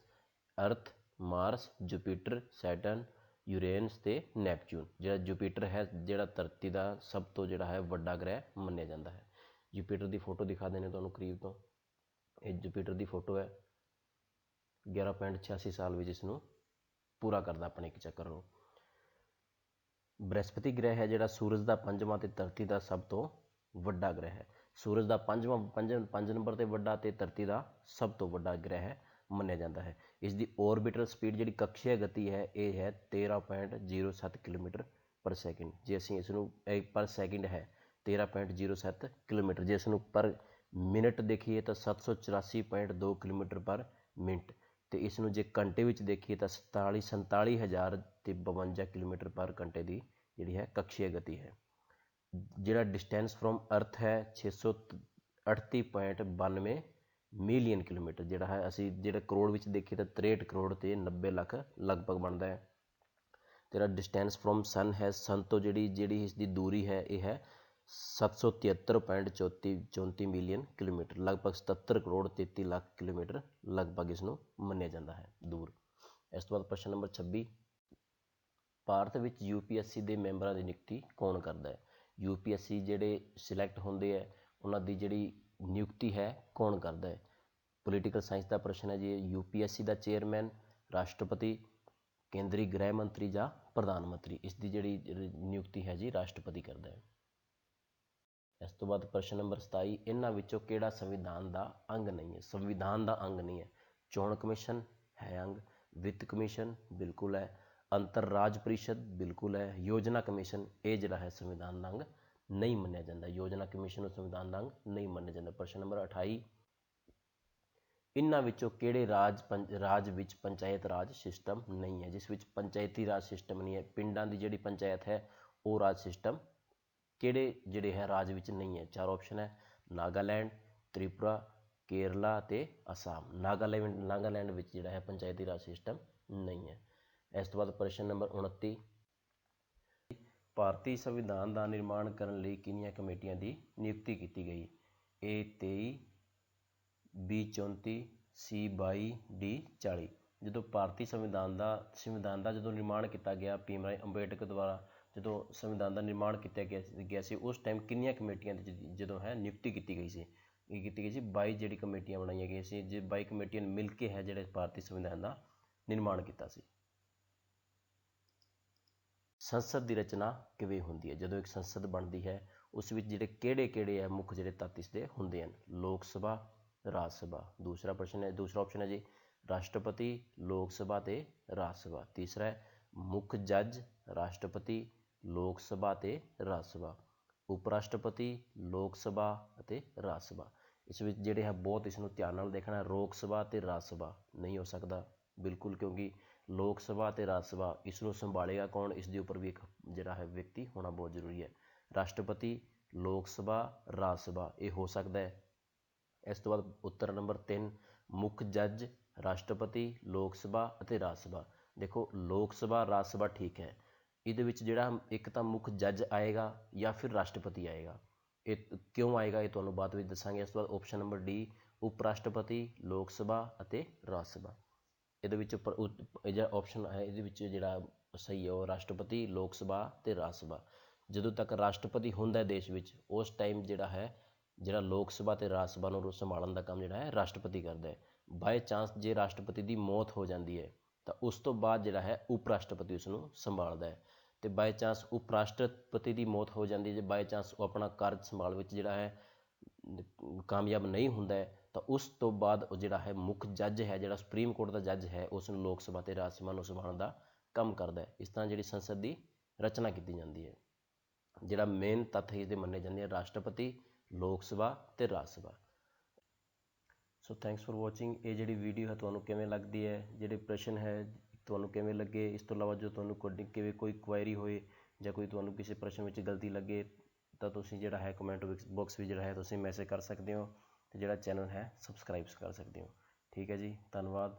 ਅਰਥ, ਮਾਰਸ, ਜੁਪੀਟਰ, ਸੈਟਰਨ, ਯੂਰੇਨਸ ਅਤੇ ਨੈਪਚੂਨ। ਜਿਹੜਾ ਜੁਪੀਟਰ ਹੈ ਜਿਹੜਾ ਧਰਤੀ ਦਾ ਸਭ ਤੋਂ ਜਿਹੜਾ ਹੈ ਵੱਡਾ ਗ੍ਰਹਿ ਮੰਨਿਆ ਜਾਂਦਾ ਹੈ। ਜੁਪੀਟਰ ਦੀ ਫੋਟੋ ਦਿਖਾ ਦੇਣੇ ਤੁਹਾਨੂੰ ਕਰੀਬ ਤੋਂ। ਇਹ ਜੁਪੀਟਰ ਦੀ ਫੋਟੋ ਹੈ। 11.86 ਸਾਲ ਵਿੱਚ ਇਸ ਨੂੰ ਪੂਰਾ ਕਰਦਾ ਆਪਣੇ ਇੱਕ ਚੱਕਰ ਨੂੰ। ਬ੍ਰਹਿਸਪਤੀ ਗ੍ਰਹਿ ਹੈ ਜਿਹੜਾ ਸੂਰਜ ਦਾ ਪੰਜਵਾਂ ਅਤੇ ਧਰਤੀ ਦਾ ਸਭ ਤੋਂ ਵੱਡਾ ਗ੍ਰਹਿ ਹੈ। ਸੂਰਜ ਦਾ ਪੰਜ ਨੰਬਰ 'ਤੇ ਵੱਡਾ ਅਤੇ ਧਰਤੀ ਦਾ ਸਭ ਤੋਂ ਵੱਡਾ ਗ੍ਰਹਿ ਹੈ ਮੰਨਿਆ ਜਾਂਦਾ ਹੈ। ਇਸ ਦੀ ਔਰਬਿਟਲ ਸਪੀਡ ਜਿਹੜੀ ਕਕਸ਼ੀय ਗਤੀ ਹੈ ਇਹ ਹੈ 13.07 ਕਿਲੋਮੀਟਰ ਪਰ ਸੈਕਿੰਡ। ਜੇ ਅਸੀਂ ਇਸ ਨੂੰ ਪਰ ਸੈਕਿੰਡ ਹੈ 13.07 ਕਿਲੋਮੀਟਰ। ਜੇ ਇਸ ਨੂੰ ਪਰ ਮਿੰਟ ਦੇਖੀਏ ਤਾਂ 784.2 ਕਿਲੋਮੀਟਰ ਪਰ ਮਿੰਟ, ਅਤੇ ਇਸ ਨੂੰ ਜੇ ਘੰਟੇ ਵਿੱਚ ਦੇਖੀਏ ਤਾਂ 47,052 ਕਿਲੋਮੀਟਰ ਪਰ ਘੰਟੇ ਦੀ ਜਿਹੜੀ ਹੈ ਕਕਸ਼ੀय ਗਤੀ ਹੈ। ਜਿਹੜਾ ਡਿਸਟੈਂਸ ਫਰੋਮ ਅਰਥ ਹੈ 638.92 ਮਿਲੀਅਨ ਕਿਲੋਮੀਟਰ। ਜਿਹੜਾ ਹੈ ਅਸੀਂ ਜਿਹੜਾ ਕਰੋੜ ਵਿੱਚ ਦੇਖੀਏ ਤਾਂ 63 ਕਰੋੜ ਅਤੇ 90 ਲੱਖ ਲਗਭਗ ਬਣਦਾ ਹੈ। ਜਿਹੜਾ ਡਿਸਟੈਂਸ ਫਰੋਮ ਸਨ ਹੈ ਸਨ ਤੋਂ ਜਿਹੜੀ ਇਸ ਦੀ ਦੂਰੀ ਹੈ ਇਹ ਹੈ 773.34 ਮਿਲੀਅਨ ਕਿਲੋਮੀਟਰ, ਲਗਭਗ 77 ਕਰੋੜ 33 ਲੱਖ ਕਿਲੋਮੀਟਰ ਲਗਭਗ ਇਸ ਨੂੰ ਮੰਨਿਆ ਜਾਂਦਾ ਹੈ ਦੂਰ। ਇਸ ਤੋਂ ਬਾਅਦ ਪ੍ਰਸ਼ਨ ਨੰਬਰ 26, ਭਾਰਤ ਵਿੱਚ UPSC ਦੇ ਮੈਂਬਰਾਂ ਦੀ ਨਿਯੁਕਤੀ ਕੌਣ ਕਰਦਾ ਹੈ? UPSC ਜਿਹੜੇ ਸਿਲੈਕਟ ਹੁੰਦੇ ਹੈ ਉਹਨਾਂ ਦੀ ਜਿਹੜੀ ਨਿਯੁਕਤੀ ਹੈ ਕੌਣ ਕਰਦਾ ਹੈ? ਪੋਲੀਟੀਕਲ ਸਾਇੰਸ ਦਾ ਪ੍ਰਸ਼ਨ ਹੈ ਜੀ। UPSC ਦਾ ਚੇਅਰਮੈਨ, ਰਾਸ਼ਟਰਪਤੀ, ਕੇਂਦਰੀ ਗ੍ਰਹਿ ਮੰਤਰੀ ਜਾਂ ਪ੍ਰਧਾਨ ਮੰਤਰੀ। ਇਸ ਦੀ ਜਿਹੜੀ ਨਿਯੁਕਤੀ ਹੈ ਜੀ ਰਾਸ਼ਟਰਪਤੀ ਕਰਦਾ ਹੈ। ਇਸ ਤੋਂ ਬਾਅਦ ਪ੍ਰਸ਼ਨ ਨੰਬਰ 27, ਇਹਨਾਂ ਵਿੱਚੋਂ ਕਿਹੜਾ ਸੰਵਿਧਾਨ ਦਾ ਅੰਗ ਨਹੀਂ ਹੈ? ਸੰਵਿਧਾਨ ਦਾ ਅੰਗ ਨਹੀਂ ਹੈ। ਚੋਣ ਕਮਿਸ਼ਨ ਹੈ ਅੰਗ, ਵਿੱਤ ਕਮਿਸ਼ਨ ਬਿਲਕੁਲ ਹੈ, ਅੰਤਰ ਰਾਜ ਪ੍ਰੀਸ਼ਦ ਬਿਲਕੁਲ ਹੈ, ਯੋਜਨਾ ਕਮਿਸ਼ਨ ਇਹ ਜਿਹੜਾ ਹੈ ਸੰਵਿਧਾਨ ਦਾ ਅੰਗ ਨਹੀਂ ਮੰਨਿਆ ਜਾਂਦਾ। ਯੋਜਨਾ ਕਮਿਸ਼ਨ ਨੂੰ ਸੰਵਿਧਾਨ ਦਾ ਅੰਗ ਨਹੀਂ ਮੰਨਿਆ ਜਾਂਦਾ। ਪ੍ਰਸ਼ਨ ਨੰਬਰ 28, ਇਹਨਾਂ ਵਿੱਚੋਂ ਕਿਹੜੇ ਰਾਜ ਵਿੱਚ ਪੰਚਾਇਤ ਰਾਜ ਸਿਸਟਮ ਨਹੀਂ ਹੈ? ਜਿਸ ਵਿੱਚ ਪੰਚਾਇਤੀ ਰਾਜ ਸਿਸਟਮ ਨਹੀਂ ਹੈ, ਪਿੰਡਾਂ ਦੀ ਜਿਹੜੀ ਪੰਚਾਇਤ ਹੈ ਉਹ ਰਾਜ ਸਿਸਟਮ ਕਿਹੜੇ ਜਿਹੜੇ ਹੈ ਰਾਜ ਵਿੱਚ ਨਹੀਂ ਹੈ? ਚਾਰ ਆਪਸ਼ਨ ਹੈ, ਨਾਗਾਲੈਂਡ, ਤ੍ਰਿਪੁਰਾ, ਕੇਰਲਾ ਅਤੇ ਅਸਾਮ। ਨਾਗਾਲੈਂਡ ਵਿੱਚ ਜਿਹੜਾ ਹੈ ਪੰਚਾਇਤੀ ਰਾਜ ਸਿਸਟਮ ਨਹੀਂ ਹੈ। ਇਸ ਤੋਂ ਬਾਅਦ ਪ੍ਰਸ਼ਨ ਨੰਬਰ 29, ਭਾਰਤੀ ਸੰਵਿਧਾਨ ਦਾ ਨਿਰਮਾਣ ਕਰਨ ਲਈ ਕਿੰਨੀਆਂ ਕਮੇਟੀਆਂ ਦੀ ਨਿਯੁਕਤੀ ਕੀਤੀ ਗਈ? A 23, B 34, C 22, D 40। ਜਦੋਂ ਭਾਰਤੀ ਸੰਵਿਧਾਨ ਦਾ ਜਦੋਂ ਨਿਰਮਾਣ ਕੀਤਾ ਗਿਆ ਭੀਮ ਰਾਓ ਅੰਬੇਡਕਰ ਦੁਆਰਾ, ਜਦੋਂ ਸੰਵਿਧਾਨ ਦਾ ਨਿਰਮਾਣ ਕੀਤਾ ਗਿਆ ਸੀ ਉਸ ਟਾਈਮ ਕਿੰਨੀਆਂ ਕਮੇਟੀਆਂ ਦੀ ਜਦੋਂ ਹੈ ਨਿਯੁਕਤੀ ਕੀਤੀ ਗਈ ਸੀ? ਇਹ ਕੀਤੀ ਗਈ ਸੀ 22 ਜਿਹੜੀ ਕਮੇਟੀਆਂ ਬਣਾਈਆਂ ਗਈਆਂ ਸੀ। ਜੇ 22 ਕਮੇਟੀਆਂ ਮਿਲ ਕੇ ਹੈ ਜਿਹੜੇ ਭਾਰਤੀ ਸੰਵਿਧਾਨ ਦਾ ਨਿਰਮਾਣ ਕੀਤਾ ਸੀ। ਸੰਸਦ ਦੀ ਰਚਨਾ ਕਿਵੇਂ ਹੁੰਦੀ ਹੈ? ਜਦੋਂ ਇੱਕ ਸੰਸਦ ਬਣਦੀ ਹੈ ਉਸ ਵਿੱਚ ਜਿਹੜੇ ਕਿਹੜੇ ਹੈ ਮੁੱਖ ਜਿਹੜੇ ਤੱਤ ਇਸਦੇ ਹੁੰਦੇ ਹਨ? ਲੋਕ ਸਭਾ, ਰਾਜ ਸਭਾ। ਦੂਸਰਾ ਆਪਸ਼ਨ ਹੈ ਜੀ ਰਾਸ਼ਟਰਪਤੀ, ਲੋਕ ਸਭਾ ਤੇ ਰਾਜ ਸਭਾ। ਤੀਸਰਾ ਹੈ ਮੁੱਖ ਜੱਜ, ਰਾਸ਼ਟਰਪਤੀ, ਲੋਕ ਸਭਾ ਤੇ ਰਾਜ ਸਭਾ। ਉਪ ਰਾਸ਼ਟਰਪਤੀ, ਲੋਕ ਸਭਾ ਅਤੇ ਰਾਜ ਸਭਾ। ਇਸ ਵਿੱਚ ਜਿਹੜੇ ਹੈ ਬਹੁਤ ਇਸ ਨੂੰ ਧਿਆਨ ਨਾਲ ਦੇਖਣਾ, ਲੋਕ ਸਭਾ ਤੇ ਰਾਜ ਸਭਾ ਨਹੀਂ ਹੋ ਸਕਦਾ ਬਿਲਕੁਲ, ਕਿਉਂਕਿ ਲੋਕ ਸਭਾ ਤੇ ਰਾਜ ਸਭਾ ਇਸ ਨੂੰ ਸੰਭਾਲੇਗਾ ਕੌਣ, ਇਸ ਦੇ ਉੱਪਰ ਵੀ ਇੱਕ ਜਿਹੜਾ ਹੈ ਵਿਅਕਤੀ ਹੋਣਾ ਬਹੁਤ ਜ਼ਰੂਰੀ ਹੈ। ਰਾਸ਼ਟਰਪਤੀ, ਲੋਕ ਸਭਾ, ਰਾਜ ਸਭਾ ਇਹ ਹੋ ਸਕਦਾ ਹੈ। ਇਸ ਤੋਂ ਬਾਅਦ ਉੱਤਰ ਨੰਬਰ 3 ਮੁੱਖ ਜੱਜ, ਰਾਸ਼ਟਰਪਤੀ, ਲੋਕ ਸਭਾ ਅਤੇ ਰਾਜ ਸਭਾ। ਦੇਖੋ ਲੋਕ ਸਭਾ, ਰਾਜ ਸਭਾ ਠੀਕ ਹੈ, ਇਹਦੇ ਵਿੱਚ ਜਿਹੜਾ ਇੱਕ ਤਾਂ ਮੁੱਖ ਜੱਜ ਆਏਗਾ ਜਾਂ ਫਿਰ ਰਾਸ਼ਟਰਪਤੀ ਆਏਗਾ। ਇਹ ਕਿਉਂ ਆਏਗਾ ਇਹ ਤੁਹਾਨੂੰ ਬਾਅਦ ਵਿੱਚ ਦੱਸਾਂਗੇ। ਇਸ ਤੋਂ ਬਾਅਦ ਆਪਸ਼ਨ ਨੰਬਰ ਡੀ ਉਪ ਰਾਸ਼ਟਰਪਤੀ, ਲੋਕ ਸਭਾ ਅਤੇ ਰਾਜ ਸਭਾ। ਇਹਦੇ ਵਿੱਚ ਇਹ ਜਿਹੜਾ ਆਪਸ਼ਨ ਹੈ ਇਹਦੇ ਵਿੱਚ ਜਿਹੜਾ ਸਹੀ ਹੈ ਉਹ ਰਾਸ਼ਟਰਪਤੀ, ਲੋਕ ਸਭਾ ਅਤੇ ਰਾਜ ਸਭਾ। ਜਦੋਂ ਤੱਕ ਰਾਸ਼ਟਰਪਤੀ ਹੁੰਦਾ ਹੈ ਦੇਸ਼ ਵਿੱਚ ਉਸ ਟਾਈਮ ਜਿਹੜਾ ਲੋਕ ਸਭਾ ਅਤੇ ਰਾਜ ਸਭਾ ਨੂੰ ਸੰਭਾਲਣ ਦਾ ਕੰਮ ਜਿਹੜਾ ਹੈ ਰਾਸ਼ਟਰਪਤੀ ਕਰਦਾ ਹੈ। ਬਾਏ ਚਾਂਸ ਜੇ ਰਾਸ਼ਟਰਪਤੀ ਦੀ ਮੌਤ ਹੋ ਜਾਂਦੀ ਹੈ ਤਾਂ ਉਸ ਤੋਂ ਬਾਅਦ ਜਿਹੜਾ ਹੈ ਉਪ ਰਾਸ਼ਟਰਪਤੀ ਉਸ ਨੂੰ ਸੰਭਾਲਦਾ ਹੈ। ਅਤੇ ਬਾਏ ਚਾਂਸ ਉਪ ਰਾਸ਼ਟਰਪਤੀ ਦੀ ਮੌਤ ਹੋ ਜਾਂਦੀ ਹੈ, ਜੇ ਬਾਏ ਚਾਂਸ ਉਹ ਆਪਣਾ ਕਾਰਜ ਸੰਭਾਲ ਵਿੱਚ ਜਿਹੜਾ ਹੈ ਕਾਮਯਾਬ ਨਹੀਂ ਹੁੰਦਾ ਹੈ ਤਾਂ ਉਸ ਤੋਂ ਬਾਅਦ ਉਹ ਜਿਹੜਾ ਹੈ ਮੁੱਖ ਜੱਜ ਹੈ, ਜਿਹੜਾ ਸੁਪਰੀਮ ਕੋਰਟ ਦਾ ਜੱਜ ਹੈ, ਉਸ ਨੂੰ ਲੋਕ ਸਭਾ ਅਤੇ ਰਾਜ ਸਭਾ ਨੂੰ ਸੰਭਾਲਣ ਦਾ ਕੰਮ ਕਰਦਾ ਹੈ। ਇਸ ਤਰ੍ਹਾਂ ਜਿਹੜੀ ਸੰਸਦ ਦੀ ਰਚਨਾ ਕੀਤੀ ਜਾਂਦੀ ਹੈ। ਜਿਹੜਾ ਮੇਨ ਤੱਥ ਇਸਦੇ ਮੰਨੇ ਜਾਂਦੇ ਆ ਰਾਸ਼ਟਰਪਤੀ, ਲੋਕ ਸਭਾ ਅਤੇ Rajya Sabha. So thanks for watching. ਇਹ ਜਿਹੜੀ ਵੀਡੀਓ ਹੈ ਤੁਹਾਨੂੰ ਕਿਵੇਂ ਲੱਗਦੀ ਹੈ, ਜਿਹੜੇ ਪ੍ਰਸ਼ਨ ਹੈ ਤੁਹਾਨੂੰ ਕਿਵੇਂ ਲੱਗੇ, ਇਸ ਤੋਂ ਇਲਾਵਾ ਜੋ ਤੁਹਾਨੂੰ ਕੋਈ ਕੁਐਰੀ ਹੋਏ ਜਾਂ ਕੋਈ ਤੁਹਾਨੂੰ ਕਿਸੇ ਪ੍ਰਸ਼ਨ ਵਿੱਚ ਗਲਤੀ ਲੱਗੇ ਤਾਂ ਤੁਸੀਂ ਜਿਹੜਾ ਹੈ ਕਮੈਂਟ ਬਾਕਸ ਵਿੱਚ ਜਿਹੜਾ ਹੈ ਤੁਸੀਂ ਮੈਸੇਜ ਕਰ ਸਕਦੇ ਹੋ ਅਤੇ ਜਿਹੜਾ ਚੈਨਲ ਹੈ ਸਬਸਕ੍ਰਾਈਬ ਕਰ ਸਕਦੇ ਹੋ। ਠੀਕ ਹੈ ਜੀ, ਧੰਨਵਾਦ।